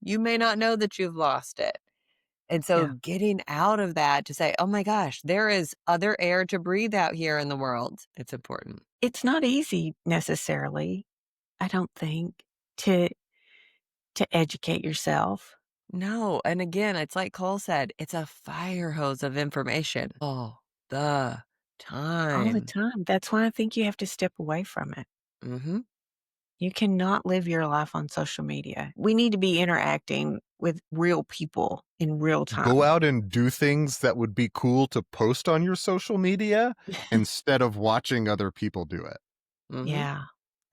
Speaker 3: You may not know that you've lost it. And so
Speaker 5: Yeah.
Speaker 3: getting out of that to say, oh my gosh, there is other air to breathe out here in the world. It's important.
Speaker 5: It's not easy necessarily, I don't think, to educate yourself.
Speaker 3: No. And again, it's like Cole said, it's a fire hose of information all the
Speaker 5: All the
Speaker 3: time.
Speaker 5: time. That's why I think you have to step away from it.
Speaker 3: Mm-hmm.
Speaker 5: You cannot live your life on social media. We need to be interacting with real people in real time.
Speaker 4: Go out and do things that would be cool to post on your social media instead of watching other people do it.
Speaker 3: Mm-hmm.
Speaker 5: Yeah,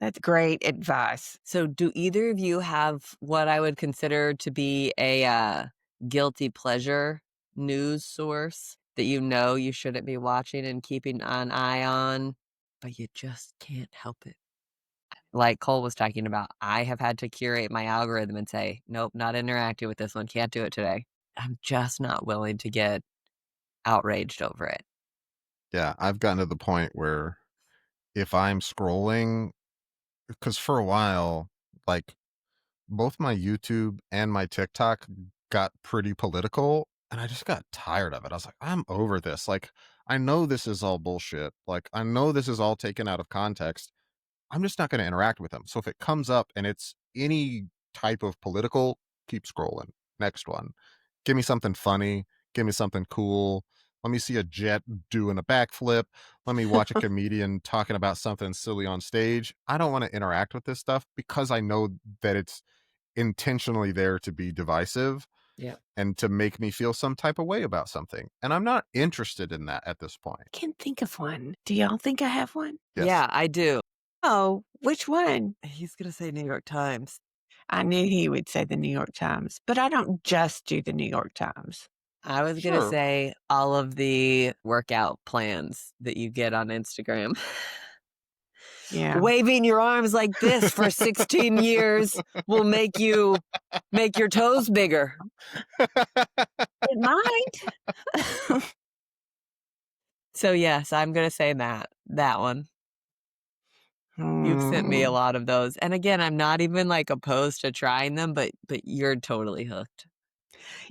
Speaker 5: that's great advice.
Speaker 3: So do either of you have what I would consider to be a guilty pleasure news source that you know you shouldn't be watching and keeping an eye on, but you just can't help it? Like Cole was talking about, I have had to curate my algorithm and say, nope, not interacting with this one. Can't do it today. I'm just not willing to get outraged over it.
Speaker 4: Yeah, I've gotten to the point where if I'm scrolling, because for a while, like both my YouTube and my TikTok got pretty political, and I just got tired of it. I was like, I'm over this. Like, I know this is all bullshit. Like, I know this is all taken out of context. I'm just not going to interact with them. So if it comes up and it's any type of political, keep scrolling. Next one. Give me something funny. Give me something cool. Let me see a jet doing a backflip. Let me watch a comedian talking about something silly on stage. I don't want to interact with this stuff because I know that it's intentionally there to be divisive.
Speaker 3: Yeah.
Speaker 4: And to make me feel some type of way about something. And I'm not interested in that at this point.
Speaker 5: I can't think of one. Do y'all think I have one?
Speaker 4: Yes.
Speaker 3: Yeah, I do.
Speaker 5: Oh, which one?
Speaker 3: He's going to say New York Times.
Speaker 5: I knew he would say the New York Times, but I don't just do the New York Times.
Speaker 3: I was going to
Speaker 4: Sure.
Speaker 3: say all of the workout plans that you get on Instagram.
Speaker 5: Yeah.
Speaker 3: Waving your arms like this for 16 years will make your toes bigger.
Speaker 5: It might.
Speaker 3: So yes, I'm going to say that one. You've sent me a lot of those. And again, I'm not even like opposed to trying them, but you're totally hooked.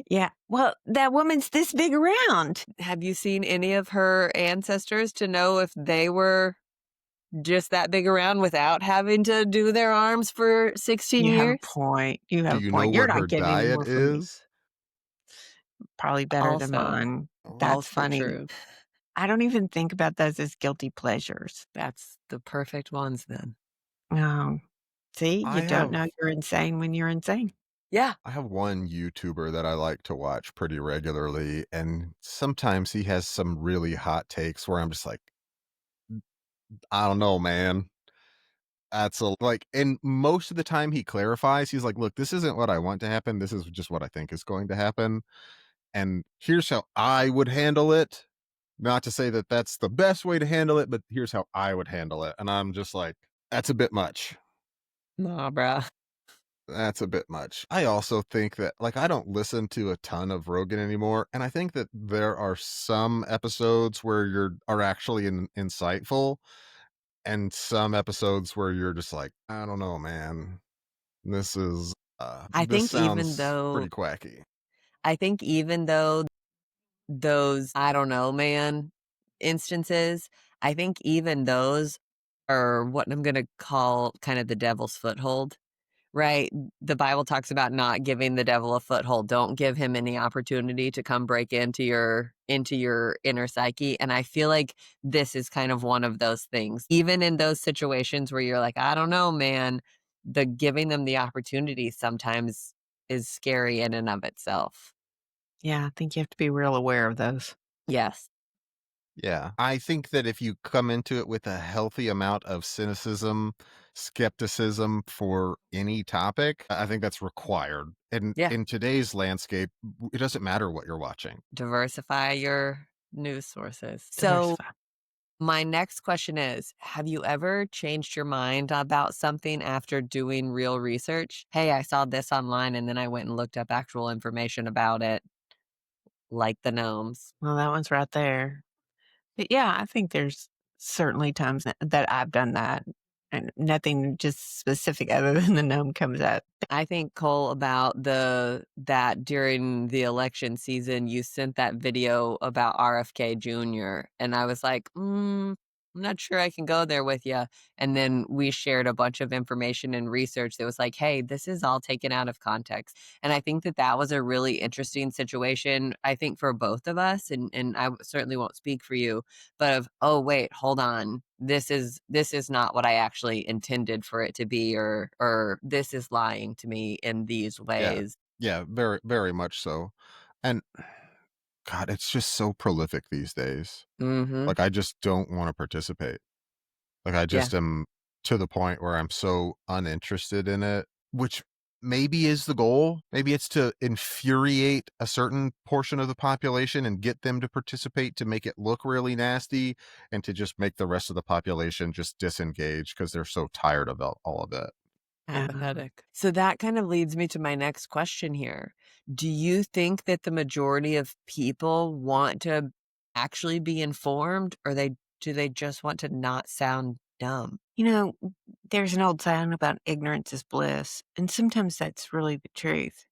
Speaker 5: Yeah. Well, that woman's this big around.
Speaker 3: Have you seen any of her ancestors to know if they were just that big around without having to do their arms for 16
Speaker 5: You have
Speaker 3: years?
Speaker 5: a point. You have
Speaker 4: Do you
Speaker 5: a
Speaker 4: know
Speaker 5: point. You're
Speaker 4: what
Speaker 5: not
Speaker 4: her
Speaker 5: getting any
Speaker 4: diet
Speaker 5: more from me.
Speaker 4: is?
Speaker 5: Probably better than
Speaker 3: Also-
Speaker 5: mine. That's
Speaker 3: Also
Speaker 5: funny.
Speaker 3: true.
Speaker 5: I don't even think about those as guilty pleasures.
Speaker 3: That's the perfect ones then.
Speaker 5: Oh, see, you
Speaker 4: I
Speaker 5: don't know
Speaker 4: have-
Speaker 5: you're insane when you're insane.
Speaker 3: Yeah.
Speaker 4: I have one YouTuber that I like to watch pretty regularly, and sometimes he has some really hot takes where I'm just like, I don't know, man. That's and most of the time he clarifies. He's like, look, this isn't what I want to happen. This is just what I think is going to happen. And here's how I would handle it. Not to say that that's the best way to handle it, but here's how I would handle it. And I'm just like, that's a bit much.
Speaker 3: Nah, bruh.
Speaker 4: That's a bit much. I also think that, I don't listen to a ton of Rogan anymore. And I think that there are some episodes where are actually insightful, and some episodes where you're just like, I don't know, man. This is,
Speaker 3: I
Speaker 4: this
Speaker 3: think even
Speaker 4: sounds
Speaker 3: though-
Speaker 4: pretty quacky.
Speaker 3: I think even though those, I don't know, man, instances, I think even those are what I'm going to call kind of the devil's foothold, right? The Bible talks about not giving the devil a foothold. Don't give him any opportunity to come break into your inner psyche. And I feel like this is kind of one of those things. Even in those situations where you're like, I don't know, man, the giving them the opportunity sometimes is scary in and of itself.
Speaker 5: Yeah, I think you have to be real aware of those.
Speaker 3: Yes.
Speaker 4: Yeah. I think that if you come into it with a healthy amount of cynicism, skepticism for any topic, I think that's required. And
Speaker 3: Yeah.
Speaker 4: in today's landscape, it doesn't matter what you're watching.
Speaker 3: Diversify your news sources. So
Speaker 5: Diversify.
Speaker 3: my next question is, have you ever changed your mind about something after doing real research? Hey, I saw this online and then I went and looked up actual information about it, like the gnomes.
Speaker 5: Well, that one's right there. But yeah, I think there's certainly times that I've done that, and nothing just specific other than the gnome comes up.
Speaker 3: I think, Cole, about that during the election season, you sent that video about RFK Jr. And I was like, I'm not sure I can go there with you. And then we shared a bunch of information and research that was like, hey, this is all taken out of context. And I think that was a really interesting situation, I think, for both of us. And I certainly won't speak for you, but oh, wait, hold on. This is not what I actually intended for it to be, or this is lying to me in these ways.
Speaker 4: Yeah, very, very much so. And God, it's just so prolific these days.
Speaker 3: Mm-hmm.
Speaker 4: Like, I just don't want to participate. Like, I just am to the point where I'm so uninterested in it, which maybe is the goal. Maybe it's to infuriate a certain portion of the population and get them to participate to make it look really nasty, and to just make the rest of the population just disengage because they're so tired of all of it.
Speaker 3: Apathetic. So that kind of leads me to my next question here. Do you think that the majority of people want to actually be informed, or do they just want to not sound dumb?
Speaker 5: You know, there's an old saying about ignorance is bliss, and sometimes that's really the truth.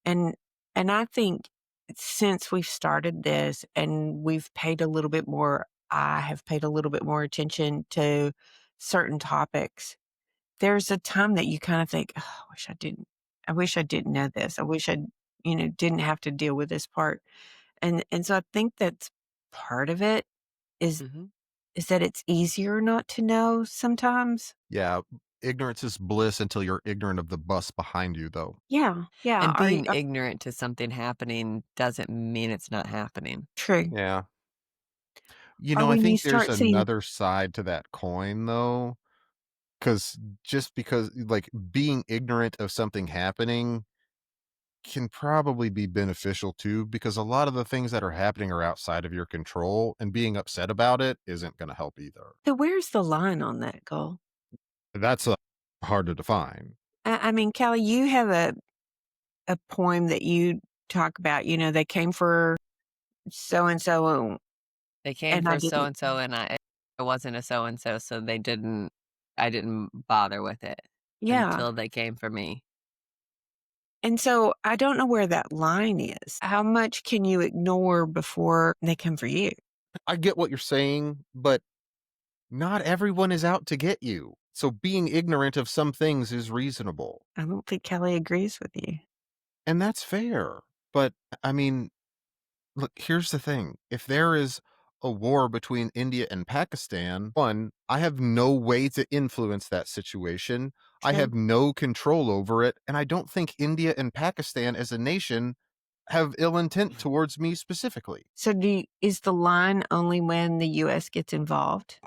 Speaker 5: And I think since we've started this and we've paid a little bit more, I have paid a little bit more attention to certain topics. There's a time that you kind of think, oh, I wish I didn't know this. I wish I, didn't have to deal with this part. And so I think that's part of it is that it's easier not to know sometimes.
Speaker 4: Yeah, ignorance is bliss until you're ignorant of the bus behind you, though.
Speaker 5: Yeah. Yeah.
Speaker 3: And being ignorant to something happening doesn't mean it's not happening.
Speaker 5: True.
Speaker 4: Yeah.
Speaker 5: Or
Speaker 4: I
Speaker 5: when you
Speaker 4: think there's
Speaker 5: start seeing-
Speaker 4: another side to that coin, though. Because like, being ignorant of something happening can probably be beneficial too, because a lot of the things that are happening are outside of your control, and being upset about it isn't going to help either.
Speaker 5: So where's the line on that, Cole?
Speaker 4: That's hard to define.
Speaker 5: I mean, Callie, you have a poem that you talk about, they came for so-and-so.
Speaker 3: They came for so-and-so, and I wasn't a so-and-so, so I didn't bother with it until they came for me.
Speaker 5: And so I don't know where that line is. How much can you ignore before they come for you?
Speaker 4: I get what you're saying, but not everyone is out to get you. So being ignorant of some things is reasonable.
Speaker 5: I don't think Callie agrees with you.
Speaker 4: And that's fair. But I mean, look, here's the thing. If there is a war between India and Pakistan, one, I have no way to influence that situation. I have no control over it. And I don't think India and Pakistan as a nation have ill intent towards me specifically.
Speaker 5: So is the line only when the U.S. gets involved?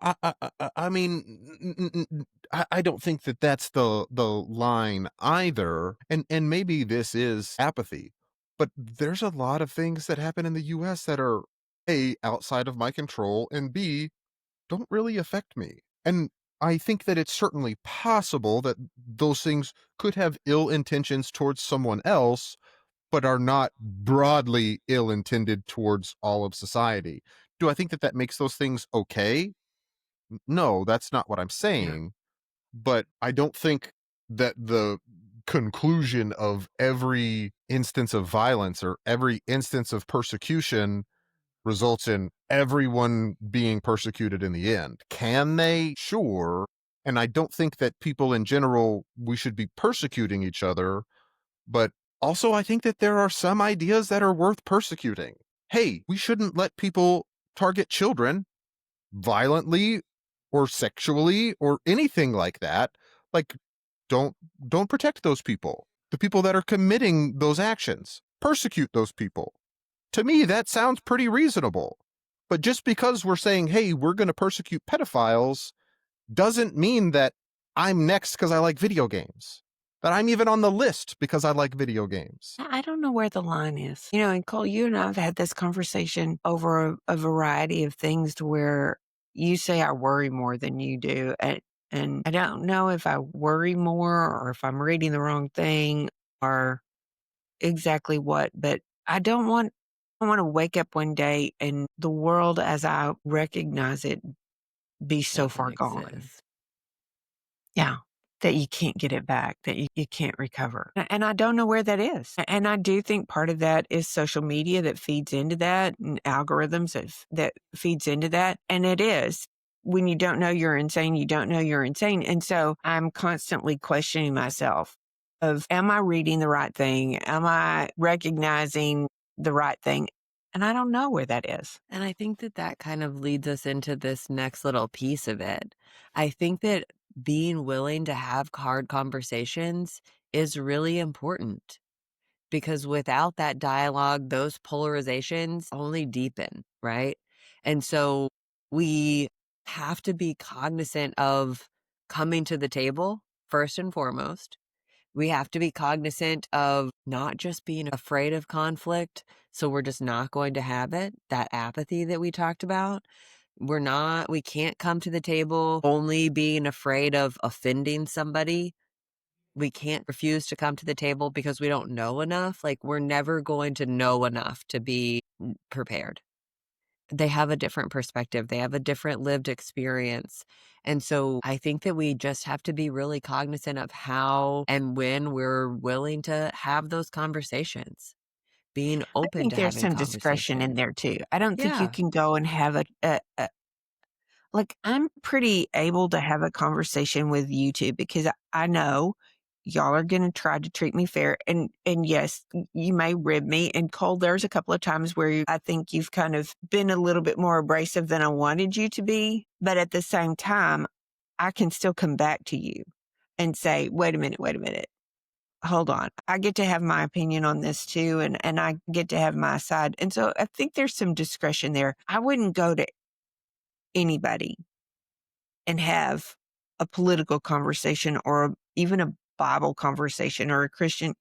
Speaker 4: I mean, I don't think that that's the line either. And maybe this is apathy, but there's a lot of things that happen in the U.S. that are A, outside of my control, and B, don't really affect me. And I think that it's certainly possible that those things could have ill intentions towards someone else, but are not broadly ill-intended towards all of society. Do I think that makes those things okay? No, that's not what I'm saying. But I don't think that the conclusion of every instance of violence or every instance of persecution results in everyone being persecuted in the end. Can they? Sure. And I don't think that people in general, we should be persecuting each other, but also, I think that there are some ideas that are worth persecuting. Hey, we shouldn't let people target children violently or sexually or anything like that. Like, don't protect those people. the people that are committing those actions. Persecute those people. To me, that sounds pretty reasonable. But just because we're saying, hey, we're going to persecute pedophiles doesn't mean that I'm next because I like video games, that I'm even on the list because I like video games.
Speaker 5: I don't know where the line is. And Cole, you and I have had this conversation over a variety of things to where you say I worry more than you do. And I don't know if I worry more or if I'm reading the wrong thing or exactly what, but I don't want to wake up one day and the world as I recognize it be so far gone.
Speaker 3: Exist.
Speaker 5: Yeah. That you can't get it back, that you can't recover. And I don't know where that is. And I do think part of that is social media that feeds into that and algorithms that feeds into that. And it is. When you don't know you're insane, you don't know you're insane. And so I'm constantly questioning myself of, am I reading the right thing? Am I recognizing the right thing? And I don't know where that is.
Speaker 3: And I think that kind of leads us into this next little piece of it. I think that being willing to have hard conversations is really important, because without that dialogue, those polarizations only deepen, right? And so we have to be cognizant of coming to the table first and foremost. We have to be cognizant of not just being afraid of conflict, so we're just not going to have it, that apathy that we talked about. We can't come to the table only being afraid of offending somebody. We can't refuse to come to the table because we don't know enough. Like, we're never going to know enough to be prepared. They have a different perspective. They have a different lived experience. And so I think that we just have to be really cognizant of how and when we're willing to have those conversations, being
Speaker 5: I
Speaker 3: open
Speaker 5: think
Speaker 3: to
Speaker 5: there's
Speaker 3: having
Speaker 5: some discretion in
Speaker 3: conversation.
Speaker 5: there too. I don't think you
Speaker 3: Yeah.
Speaker 5: can go and have like, I'm pretty able to have a conversation with you two because I know y'all are going to try to treat me fair. And yes, you may rib me. And Cole, there's a couple of times where I think you've kind of been a little bit more abrasive than I wanted you to be. But at the same time, I can still come back to you and say, wait a minute. Hold on. I get to have my opinion on this too. And I get to have my side. And so I think there's some discretion there. I wouldn't go to anybody and have a political conversation or even a Bible conversation or a Christian.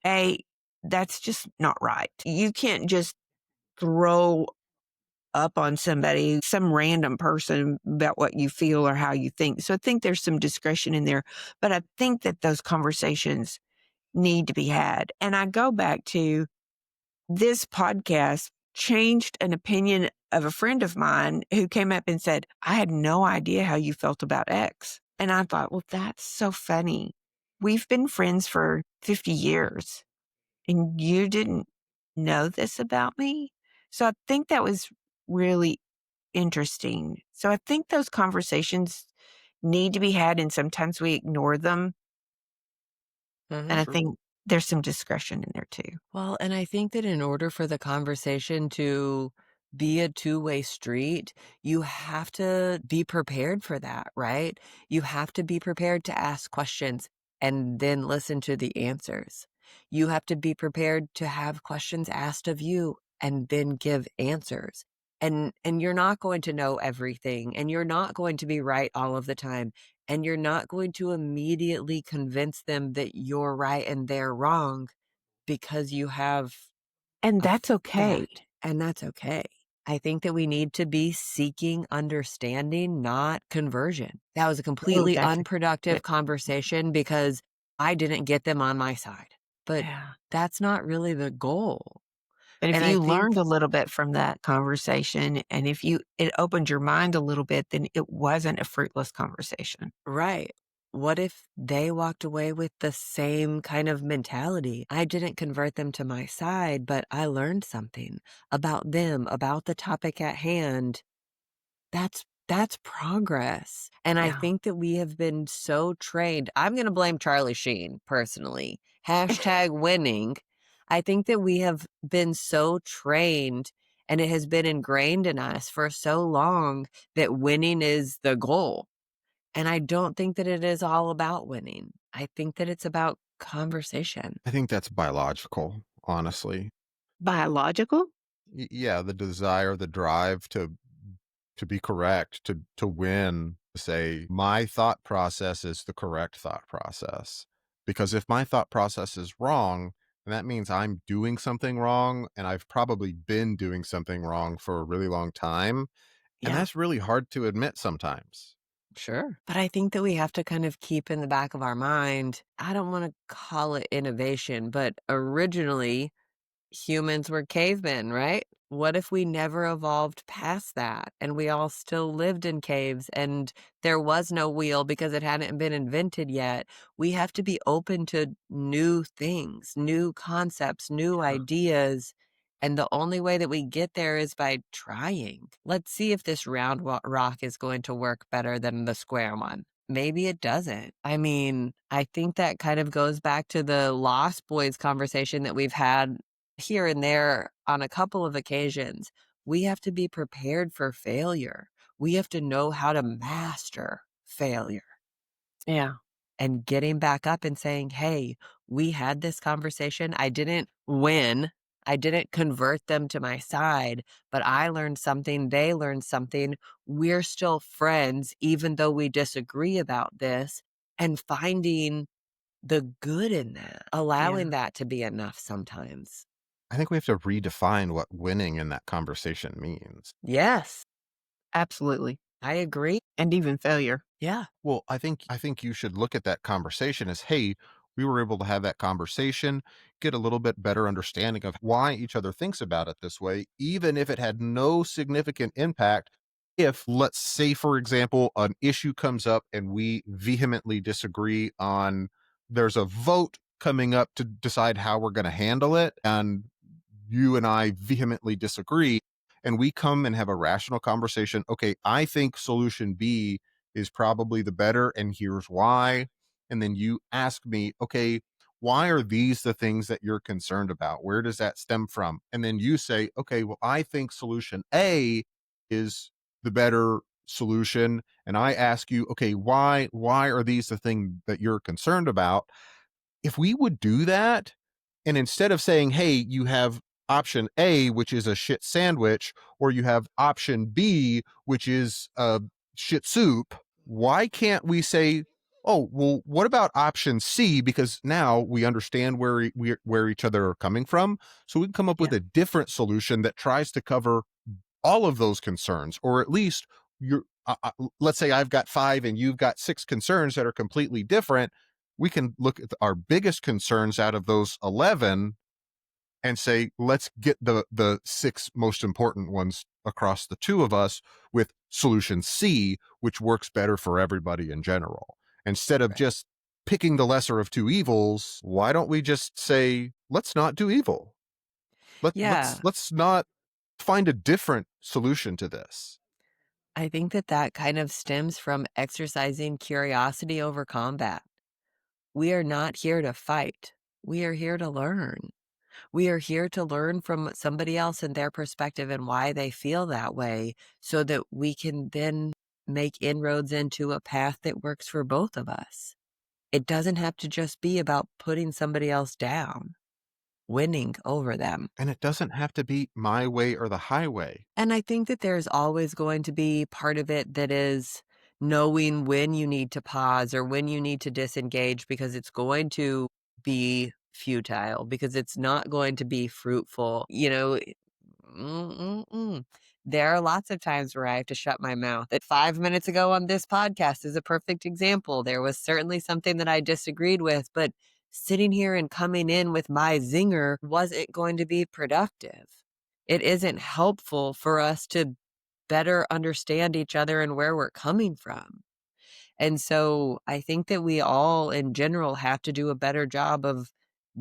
Speaker 5: That's just not right. You can't just throw up on somebody, some random person, about what you feel or how you think. So I think there's some discretion in there, but I think that those conversations need to be had. And I go back to this podcast changed an opinion of a friend of mine who came up and said, I had no idea how you felt about X. And I thought, well, that's so funny. We've been friends for 50 years and you didn't know this about me. So I think that was really interesting. So I think those conversations need to be had and sometimes we ignore them. And I think there's some discretion in there too.
Speaker 3: Well, and I think that in order for the conversation to be a two-way street, you have to be prepared for that, right? You have to be prepared to ask questions and then listen to the answers. You have to be prepared to have questions asked of you and then give answers. And you're not going to know everything, and you're not going to be right all of the time. And you're not going to immediately convince them that you're right and they're wrong because you have
Speaker 5: And that's okay.
Speaker 3: and that's okay. I think that we need to be seeking understanding, not conversion. That was a completely
Speaker 5: that's
Speaker 3: unproductive conversation because I didn't get them on my side. But
Speaker 5: Yeah.
Speaker 3: that's not really the goal.
Speaker 5: But if
Speaker 3: And
Speaker 5: you
Speaker 3: I think
Speaker 5: learned a little bit from that conversation and if it opened your mind a little bit, then it wasn't a fruitless conversation.
Speaker 3: right. What if they walked away with the same kind of mentality? I didn't convert them to my side, but I learned something about them, about the topic at hand. That's progress. And I
Speaker 5: Yeah.
Speaker 3: think that we have been so trained. I'm going to blame Charlie Sheen personally. Hashtag winning. I think that we have been so trained and it has been ingrained in us for so long that winning is the goal. And I don't think that it is all about winning. I think that it's about conversation.
Speaker 4: I think that's biological, honestly.
Speaker 5: Biological?
Speaker 4: Yeah, the desire, the drive to be correct, to win, to say my thought process is the correct thought process. Because if my thought process is wrong, then that means I'm doing something wrong, and I've probably been doing something wrong for a really long time. And
Speaker 3: Yeah,
Speaker 4: that's really hard to admit sometimes.
Speaker 3: sure. But I think that we have to kind of keep in the back of our mind, I don't want to call it innovation, but originally humans were cavemen, right? What if we never evolved past that and we all still lived in caves and there was no wheel because it hadn't been invented yet? We have to be open to new things, new concepts, new ideas. And the only way that we get there is by trying. Let's see if this round rock is going to work better than the square one. Maybe it doesn't. I mean, I think that kind of goes back to the Lost Boys conversation that we've had here and there on a couple of occasions. We have to be prepared for failure. We have to know how to master failure
Speaker 5: Yeah.
Speaker 3: and getting back up and saying, hey, we had this conversation. I didn't win. I didn't convert them to my side, but I learned something. They learned something. We're still friends, even though we disagree about this, and finding the good in that, allowing that to be enough sometimes.
Speaker 4: I think we have to redefine what winning in that conversation means.
Speaker 3: Yes,
Speaker 5: Absolutely.
Speaker 3: I agree.
Speaker 5: And even failure.
Speaker 3: Yeah.
Speaker 4: Well, I think you should look at that conversation as, hey, we were able to have that conversation, get a little bit better understanding of why each other thinks about it this way, even if it had no significant impact. If, let's say, for example, an issue comes up and we vehemently disagree on, there's a vote coming up to decide how we're going to handle it, and you and I vehemently disagree, and we come and have a rational conversation. Okay, I think solution B is probably the better, and here's why. And then you ask me, okay, why are these the things that you're concerned about? Where does that stem from? And then you say, okay, well, I think solution A is the better solution. And I ask you, okay, why are these the thing that you're concerned about? If we would do that, and instead of saying, hey, you have option A, which is a shit sandwich, or you have option B, which is a shit soup, why can't we say, oh, well, what about option C? Because now we understand where each other are coming from. So we can come up with a different solution that tries to cover all of those concerns, or at least you're, let's say I've got 5 and you've got 6 concerns that are completely different. We can look at our biggest concerns out of those 11 and say, let's get the 6 most important ones across the 2 of us with solution C, which works better for everybody in general. Instead of just picking the lesser of 2 evils, why don't we just say, let's not do evil? Let's not find a different solution to this.
Speaker 3: I think that kind of stems from exercising curiosity over combat. We are not here to fight. We are here to learn. We are here to learn from somebody else and their perspective and why they feel that way so that we can then make inroads into a path that works for both of us. It doesn't have to just be about putting somebody else down, winning over them.
Speaker 4: And it doesn't have to be my way or the highway.
Speaker 3: And I think that there's always going to be part of it that is knowing when you need to pause or when you need to disengage, because it's going to be futile, because it's not going to be fruitful. There are lots of times where I have to shut my mouth. 5 minutes ago on this podcast is a perfect example. There was certainly something that I disagreed with, but sitting here and coming in with my zinger wasn't going to be productive. It isn't helpful for us to better understand each other and where we're coming from. And so I think that we all in general have to do a better job of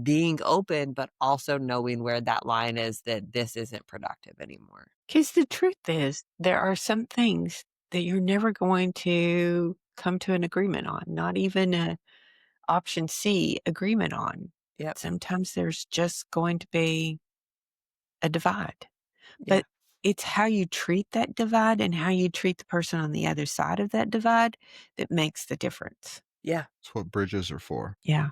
Speaker 3: being open, but also knowing where that line is, that this isn't productive anymore.
Speaker 5: Because the truth is, there are some things that you're never going to come to an agreement on, not even a option C agreement on.
Speaker 3: Yep.
Speaker 5: Sometimes there's just going to be a divide.
Speaker 3: Yeah.
Speaker 5: But it's how you treat that divide and how you treat the person on the other side of that divide that makes the difference.
Speaker 3: Yeah.
Speaker 4: That's what bridges are for.
Speaker 5: Yeah.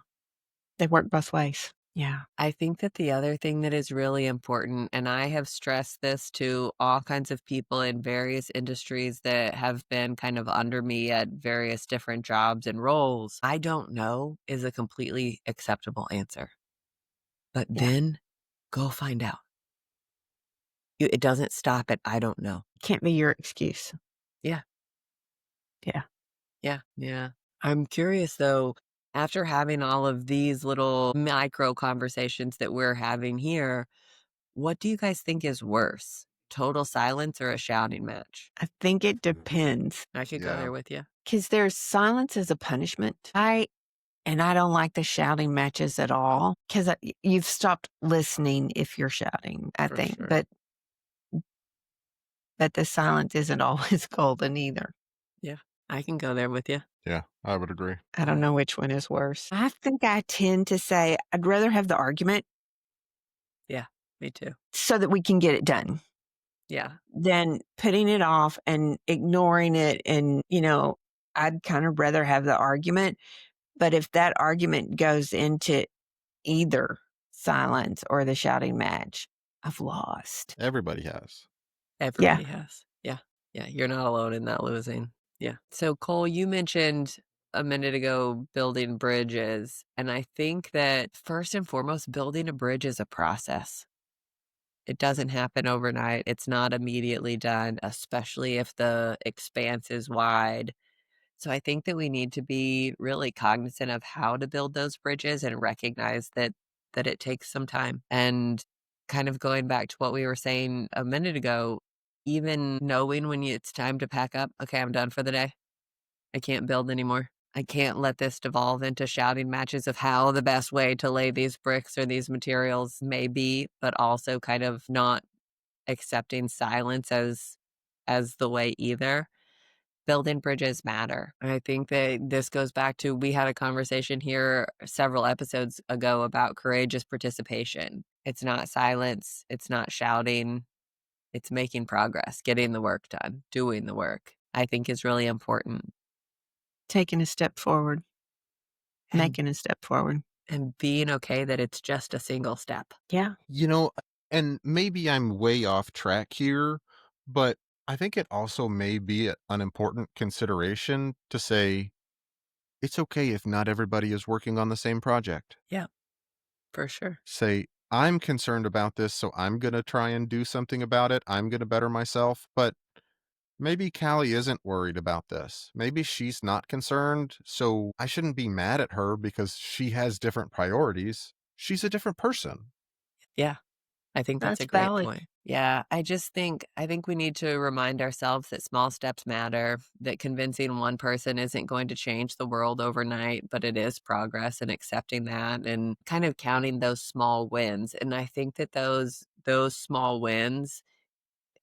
Speaker 5: They work both ways. Yeah.
Speaker 3: I think that the other thing that is really important, and I have stressed this to all kinds of people in various industries that have been kind of under me at various different jobs and roles, I don't know is a completely acceptable answer. But
Speaker 5: Yeah.
Speaker 3: then go find out. It doesn't stop at I don't know.
Speaker 5: Can't be your excuse.
Speaker 3: Yeah.
Speaker 5: Yeah.
Speaker 3: Yeah. Yeah. I'm curious though, after having all of these little micro conversations that we're having here, what do you guys think is worse? Total silence or a shouting match?
Speaker 5: I think it depends
Speaker 3: I could go
Speaker 4: Yeah.
Speaker 3: there with you.
Speaker 5: because there's silence as a punishment. I don't like the shouting matches at all because you've stopped listening if you're shouting, I
Speaker 3: For
Speaker 5: think.
Speaker 3: sure.
Speaker 5: But the silence isn't always golden either.
Speaker 3: Yeah, I can go there with you.
Speaker 4: Yeah, I would agree.
Speaker 5: I don't know which one is worse. I think I tend to say I'd rather have the argument
Speaker 3: Yeah, me too.
Speaker 5: so that we can get it done
Speaker 3: Yeah,
Speaker 5: than putting it off and ignoring it. And, I'd kind of rather have the argument. But if that argument goes into either silence or the shouting match, I've lost.
Speaker 4: Everybody has.
Speaker 3: everybody has. Yeah, yeah, you're not alone in that losing. Yeah. So, Cole, you mentioned a minute ago building bridges. And I think that first and foremost, building a bridge is a process. It doesn't happen overnight. It's not immediately done, especially if the expanse is wide. So I think that we need to be really cognizant of how to build those bridges and recognize that it takes some time. And kind of going back to what we were saying a minute ago, even knowing when it's time to pack up, okay, I'm done for the day. I can't build anymore. I can't let this devolve into shouting matches of how the best way to lay these bricks or these materials may be, but also kind of not accepting silence as the way either. Building bridges matter. And I think that this goes back to we had a conversation here several episodes ago about courageous participation. It's not silence, it's not shouting, it's making progress, getting the work done, doing the work. I think is really important.
Speaker 5: Taking a step forward,
Speaker 3: And,
Speaker 5: making a step forward.
Speaker 3: and being okay that it's just a single step.
Speaker 5: Yeah.
Speaker 4: And maybe I'm way off track here, but I think it also may be an important consideration to say it's okay if not everybody is working on the same project.
Speaker 3: Yeah, for sure.
Speaker 4: Say, I'm concerned about this, so I'm going to try and do something about it. I'm going to better myself. But maybe Callie isn't worried about this. Maybe she's not concerned, so I shouldn't be mad at her because she has different priorities. She's a different person.
Speaker 3: Yeah. I think that's a
Speaker 5: That's
Speaker 3: great
Speaker 5: valid.
Speaker 3: point. Yeah, I think we need to remind ourselves that small steps matter, that convincing one person isn't going to change the world overnight, but it is progress and accepting that and kind of counting those small wins. And I think that those small wins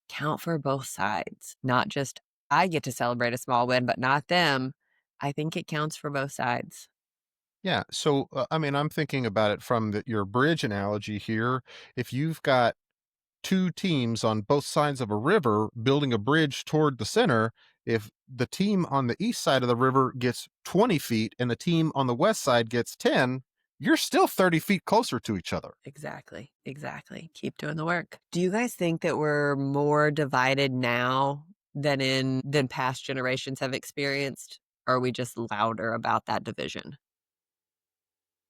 Speaker 3: count for both sides, not just I get to celebrate a small win, but not them. I think it counts for both sides.
Speaker 4: Yeah. So, I'm thinking about it from your bridge analogy here. If you've got two teams on both sides of a river building a bridge toward the center, if the team on the east side of the river gets 20 feet and the team on the west side gets 10, you're still 30 feet closer to each other.
Speaker 3: Exactly. Exactly. Keep doing the work. Do you guys think that we're more divided now than past generations have experienced? Or are we just louder about that division?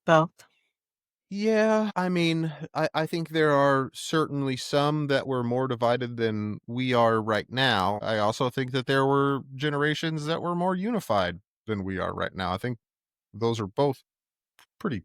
Speaker 5: Both.
Speaker 4: Yeah, I think there are certainly some that were more divided than we are right now. I also think that there were generations that were more unified than we are right now. I think those are both pretty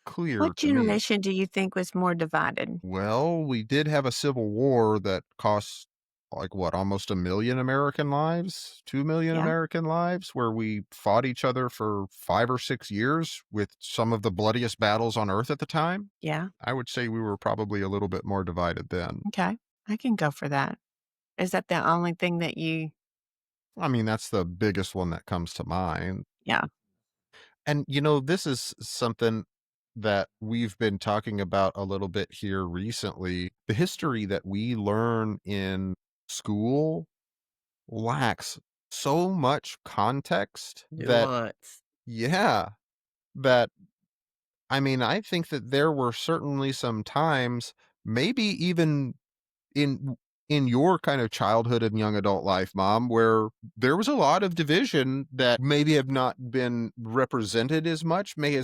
Speaker 4: clear
Speaker 5: What
Speaker 4: to me.
Speaker 5: generation do you think was more divided?
Speaker 4: Well, we did have a civil war that cost almost 1 million American lives, 2 million
Speaker 5: Yeah.
Speaker 4: American lives, where we fought each other for 5 or 6 years with some of the bloodiest battles on earth at the time.
Speaker 5: Yeah.
Speaker 4: I would say we were probably a little bit more divided then.
Speaker 5: Okay. I can go for that. Is that the only thing that you?
Speaker 4: That's the biggest one that comes to mind.
Speaker 5: Yeah.
Speaker 4: And, this is something that we've been talking about a little bit here recently. The history that we learn in school lacks so much context that,
Speaker 3: Nuance.
Speaker 4: yeah, that I mean, I think that there were certainly some times, maybe even in in your kind of childhood and young adult life, Mom, where there was a lot of division that maybe have not been represented as much, may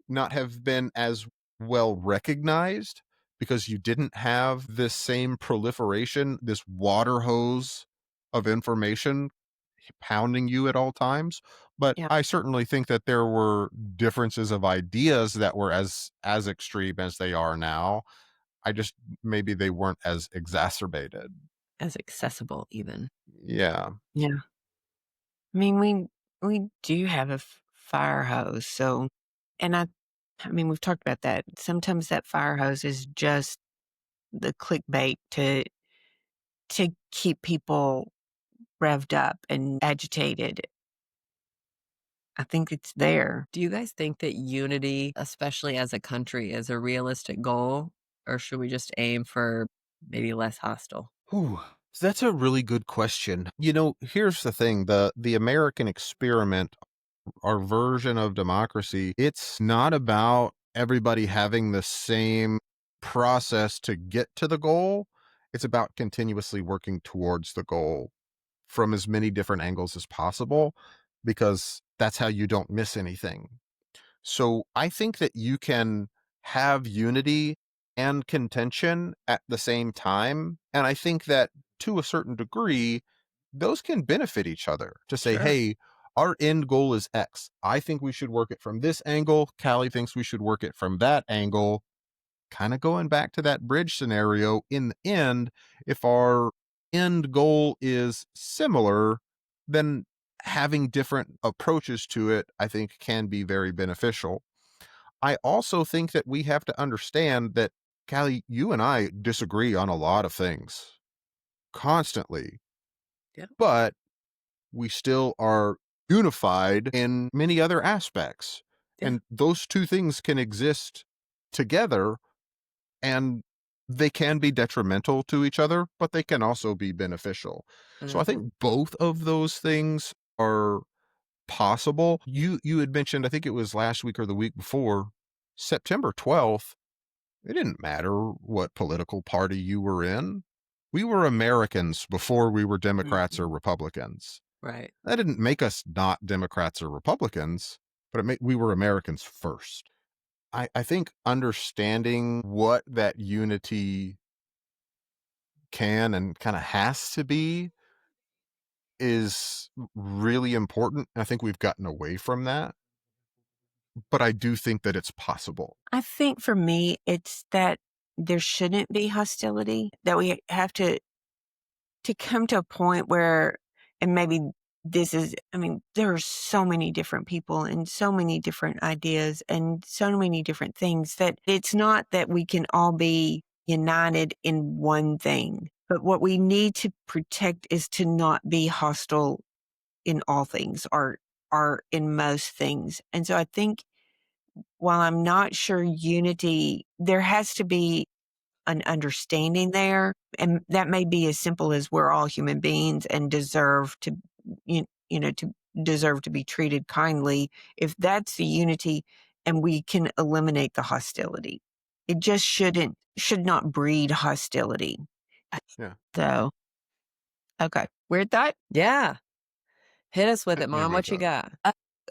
Speaker 4: not have been as well recognized because you didn't have this same proliferation, this water hose of information pounding you at all times. But
Speaker 5: Yeah.
Speaker 4: I certainly think that there were differences of ideas that were as extreme as they are now. I just maybe they weren't as exacerbated.
Speaker 3: As accessible, even.
Speaker 4: Yeah.
Speaker 5: Yeah. I mean, we do have a fire hose, so, and I mean, we've talked about that. Sometimes that fire hose is just the clickbait to keep people revved up and agitated. I think it's there.
Speaker 3: Do you guys think that unity, especially as a country, is a realistic goal? Or should we just aim for maybe less hostile?
Speaker 4: Whew. That's a really good question. Here's the thing, the American experiment, our version of democracy, it's not about everybody having the same process to get to the goal. It's about continuously working towards the goal from as many different angles as possible, because that's how you don't miss anything. So I think that you can have unity and contention at the same time. And I think that to a certain degree, those can benefit each other to say,
Speaker 3: Sure.
Speaker 4: hey, our end goal is X. I think we should work it from this angle. Callie thinks we should work it from that angle. Kind of going back to that bridge scenario, in the end, if our end goal is similar, then having different approaches to it, I think, can be very beneficial. I also think that we have to understand that, Callie, you and I disagree on a lot of things constantly,
Speaker 3: Yeah.
Speaker 4: but we still are unified in many other aspects.
Speaker 3: Yeah.
Speaker 4: And those two things can exist together, and they can be detrimental to each other, but they can also be beneficial. So I
Speaker 3: Mhm.
Speaker 4: think both of those things are possible. You had mentioned, I think it was last week or the week before, September 12th, it didn't matter what political party you were in. We were Americans before we were Democrats or Republicans.
Speaker 3: Right.
Speaker 4: That didn't make us not Democrats or Republicans, but we were Americans first. I think understanding what that unity can and kind of has to be is really important. I think we've gotten away from that, but I do think that it's possible.
Speaker 5: I think for me, it's that there shouldn't be hostility, that we have to come to a point where, and maybe this is, I mean, there are so many different people and so many different ideas and so many different things that it's not that we can all be united in one thing. But what we need to protect is to not be hostile in all things or in most things. And so I think while I'm not sure unity, there has to be an understanding there. And that may be as simple as we're all human beings and deserve to, to deserve to be treated kindly. If that's the unity and we can eliminate the hostility, it just should not breed hostility.
Speaker 4: Yeah.
Speaker 5: So, okay. Weird thought?
Speaker 3: Yeah. Hit us with
Speaker 4: Hit
Speaker 3: it,
Speaker 4: me
Speaker 3: Mom.
Speaker 4: with
Speaker 3: What you
Speaker 4: it.
Speaker 3: got?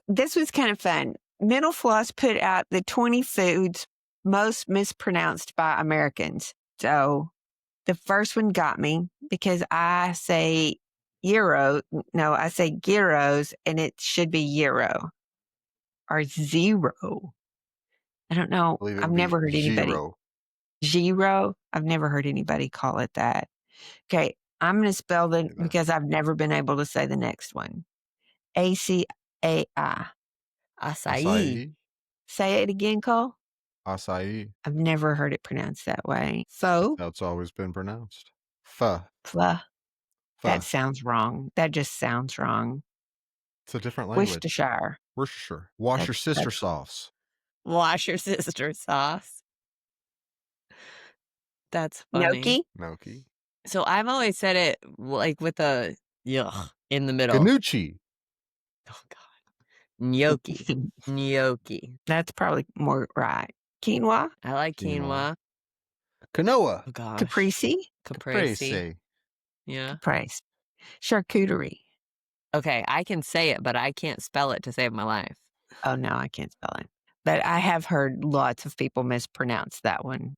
Speaker 5: This was kind of fun. Mental Floss put out the 20 foods most mispronounced by Americans. So the first one got me because I say I say gyros and it should be euro or zero. I don't know.
Speaker 4: I believe it
Speaker 5: I've
Speaker 4: would be
Speaker 5: never heard anybody. Zero. I've never heard anybody call it that. Okay. I'm going to spell because I've never been able to say the next one. ACAI.
Speaker 3: Acai.
Speaker 5: Say it again, Cole.
Speaker 4: Acai.
Speaker 5: I've never heard it pronounced that way.
Speaker 3: So,
Speaker 4: That's how it's always been pronounced. Pho.
Speaker 5: Pho.
Speaker 4: Pho.
Speaker 5: That sounds wrong. That just sounds wrong.
Speaker 4: It's a different language.
Speaker 5: Worcestershire.
Speaker 4: Worcestershire. Wash your sister
Speaker 5: That's-
Speaker 4: sauce.
Speaker 3: wash your sister sauce. That's funny.
Speaker 5: Gnocchi.
Speaker 4: Gnocchi.
Speaker 3: So I've always said it like with a yuck in the middle.
Speaker 4: Ganucci.
Speaker 3: Oh, God. Gnocchi. Gnocchi.
Speaker 5: That's probably more right. Quinoa,
Speaker 3: I like quinoa.
Speaker 4: Quinoa.
Speaker 3: Oh, gosh.
Speaker 5: caprese,
Speaker 3: Caprese. Yeah.
Speaker 5: caprese, charcuterie.
Speaker 3: Okay, I can say it, but I can't spell it to save my life.
Speaker 5: Oh, no, I can't spell it. But I have heard lots of people mispronounce that one.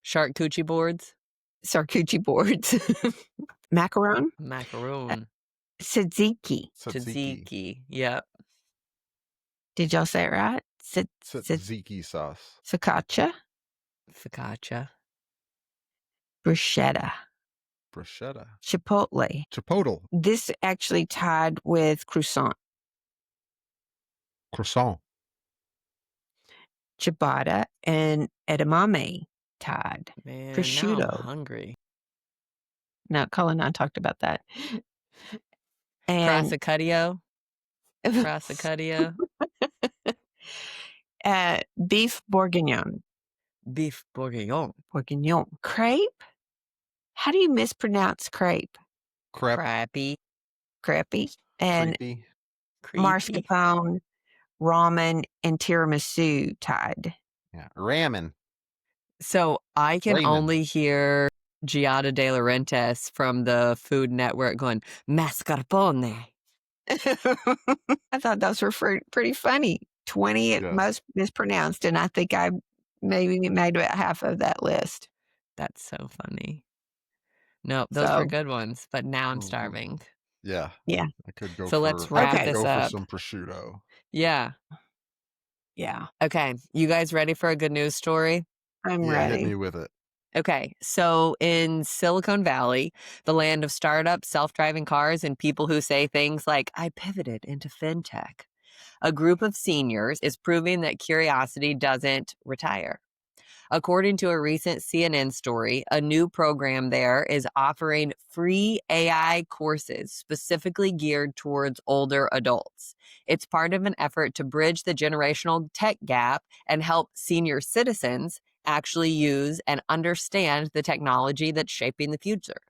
Speaker 3: Charcuterie boards.
Speaker 5: Charcuterie boards. Macaron,
Speaker 3: Macaroon.
Speaker 5: tzatziki.
Speaker 3: Tzatziki. Yep.
Speaker 5: Did y'all say it right?
Speaker 4: Tzatziki sauce.
Speaker 5: Focaccia,
Speaker 3: Focaccia.
Speaker 5: bruschetta,
Speaker 4: Bruschetta.
Speaker 5: chipotle.
Speaker 4: Chipotle.
Speaker 5: This actually tied with croissant.
Speaker 4: Croissant.
Speaker 5: Ciabatta and edamame tied.
Speaker 3: Man, now
Speaker 5: Prosciutto.
Speaker 3: I'm hungry.
Speaker 5: No, Colin and I talked about that. And
Speaker 3: Prosciutto. Prosciutto.
Speaker 5: beef bourguignon.
Speaker 3: Beef bourguignon.
Speaker 5: Bourguignon. Crepe? How do you mispronounce crepe?
Speaker 4: Crepe.
Speaker 3: Crappy.
Speaker 5: Crepe. And
Speaker 4: Creepy.
Speaker 3: Creepy.
Speaker 5: mascarpone, ramen, and tiramisu tied.
Speaker 4: Yeah. Ramen.
Speaker 3: So I can
Speaker 4: Ramen.
Speaker 3: only hear Giada De Laurentiis from the Food Network going, mascarpone.
Speaker 5: I thought those were pretty funny. 20 at most mispronounced, and I think I maybe made about half of that list.
Speaker 3: That's so funny. Nope, those were good ones, but now I'm starving.
Speaker 4: Yeah.
Speaker 5: Yeah.
Speaker 4: I could go
Speaker 3: So let's wrap this up.
Speaker 4: for some prosciutto.
Speaker 3: Yeah.
Speaker 5: Yeah.
Speaker 3: Okay. You guys ready for a good news story?
Speaker 5: I'm
Speaker 4: Yeah,
Speaker 5: ready.
Speaker 4: hit me with it.
Speaker 3: Okay. So in Silicon Valley, the land of startups, self-driving cars, and people who say things like, I pivoted into fintech, a group of seniors is proving that curiosity doesn't retire. According to a recent CNN story, a new program there is offering free AI courses specifically geared towards older adults. It's part of an effort to bridge the generational tech gap and help senior citizens actually use and understand the technology that's shaping the future.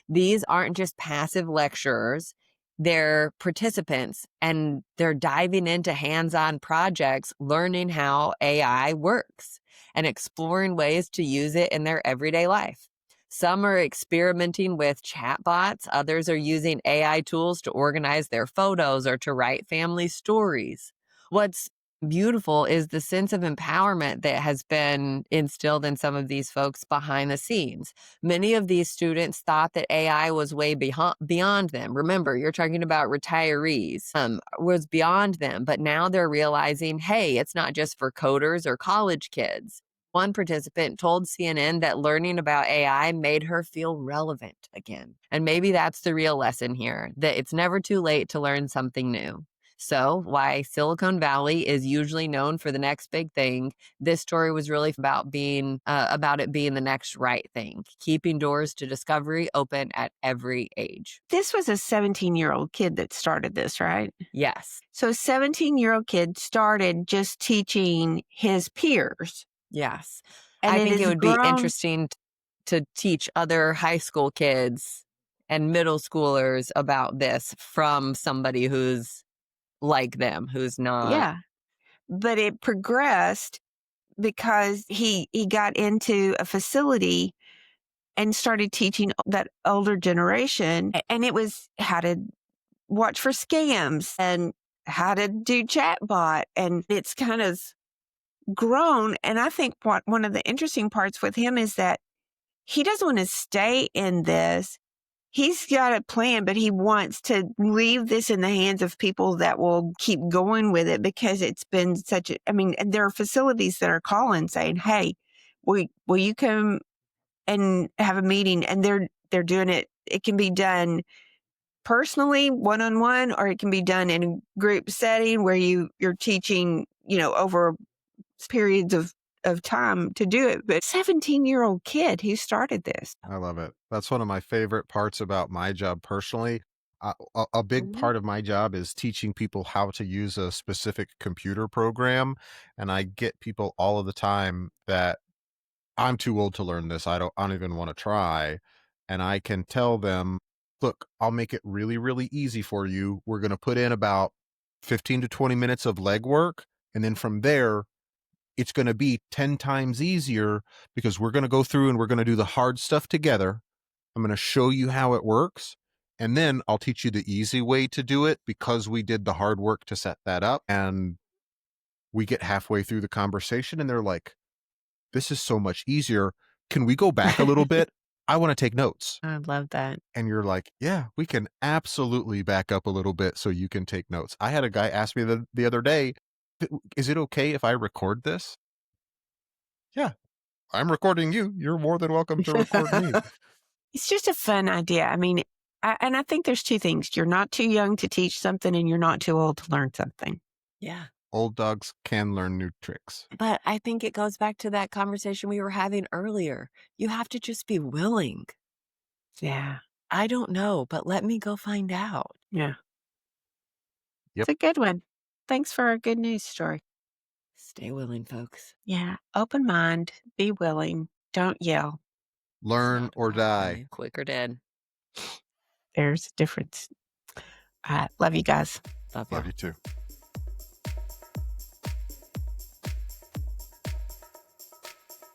Speaker 3: These aren't just passive lecturers. They're participants, and they're diving into hands-on projects, learning how AI works and exploring ways to use it in their everyday life. Some are experimenting with chatbots. Others are using AI tools to organize their photos or to write family stories. What's beautiful is the sense of empowerment that has been instilled in some of these folks behind the scenes. Many of these students thought that AI was way beyond them. Remember, you're talking about retirees, was beyond them, but now they're realizing, hey, it's not just for coders or college kids. One participant told CNN that learning about AI made her feel relevant again. And maybe that's the real lesson here, that it's never too late to learn something new. So, why Silicon Valley is usually known for the next big thing, this story was really about it being the next right thing, keeping doors to discovery open at every age.
Speaker 5: This was a 17-year-old kid that started this, right?
Speaker 3: Yes.
Speaker 5: So a 17-year-old kid started just teaching his peers.
Speaker 3: Yes.
Speaker 5: And
Speaker 3: I think it would be interesting to teach other high school kids and middle schoolers about this from somebody who's like them, who's not.
Speaker 5: Yeah. But it progressed because he got into a facility and started teaching that older generation. And it was how to watch for scams and how to do chatbot. And it's kind of grown. And I think one of the interesting parts with him is that he doesn't want to stay in this. He's got a plan, but he wants to leave this in the hands of people that will keep going with it because it's been there are facilities that are calling saying, hey, will you come and have a meeting? And they're doing it. It can be done personally, one-on-one, or it can be done in a group setting where you're teaching, over periods of time to do it. But 17-year-old kid who started this.
Speaker 4: I love it. That's one of my favorite parts about my job personally. A big part of my job is teaching people how to use a specific computer program. And I get people all of the time that I'm too old to learn this. I don't even want to try. And I can tell them, look, I'll make it really, really easy for you. We're going to put in about 15 to 20 minutes of legwork. And then from there, it's going to be 10 times easier because we're going to go through and we're going to do the hard stuff together. I'm going to show you how it works. And then I'll teach you the easy way to do it because we did the hard work to set that up. And we get halfway through the conversation and they're like, this is so much easier. Can we go back a little bit? I want to take notes.
Speaker 3: I love that.
Speaker 4: And you're like, yeah, we can absolutely back up a little bit so you can take notes. I had a guy ask me the other day, is it okay if I record this? Yeah, I'm recording you. You're more than welcome to record me.
Speaker 5: It's just a fun idea. I mean, I think there's two things. You're not too young to teach something and you're not too old to learn something.
Speaker 3: Yeah.
Speaker 4: Old dogs can learn new tricks.
Speaker 3: But I think it goes back to that conversation we were having earlier. You have to just be willing.
Speaker 5: Yeah.
Speaker 3: I don't know, but let me go find out.
Speaker 5: Yeah.
Speaker 4: Yep.
Speaker 5: It's a good one. Thanks for a good news story.
Speaker 3: Stay willing, folks.
Speaker 5: Yeah. Open mind, be willing, don't yell.
Speaker 4: Learn
Speaker 3: Not
Speaker 4: or
Speaker 3: about
Speaker 4: die.
Speaker 3: me. Quick or dead.
Speaker 5: There's a difference. All right. Love you guys.
Speaker 3: Love
Speaker 4: Love
Speaker 3: you.
Speaker 4: you too.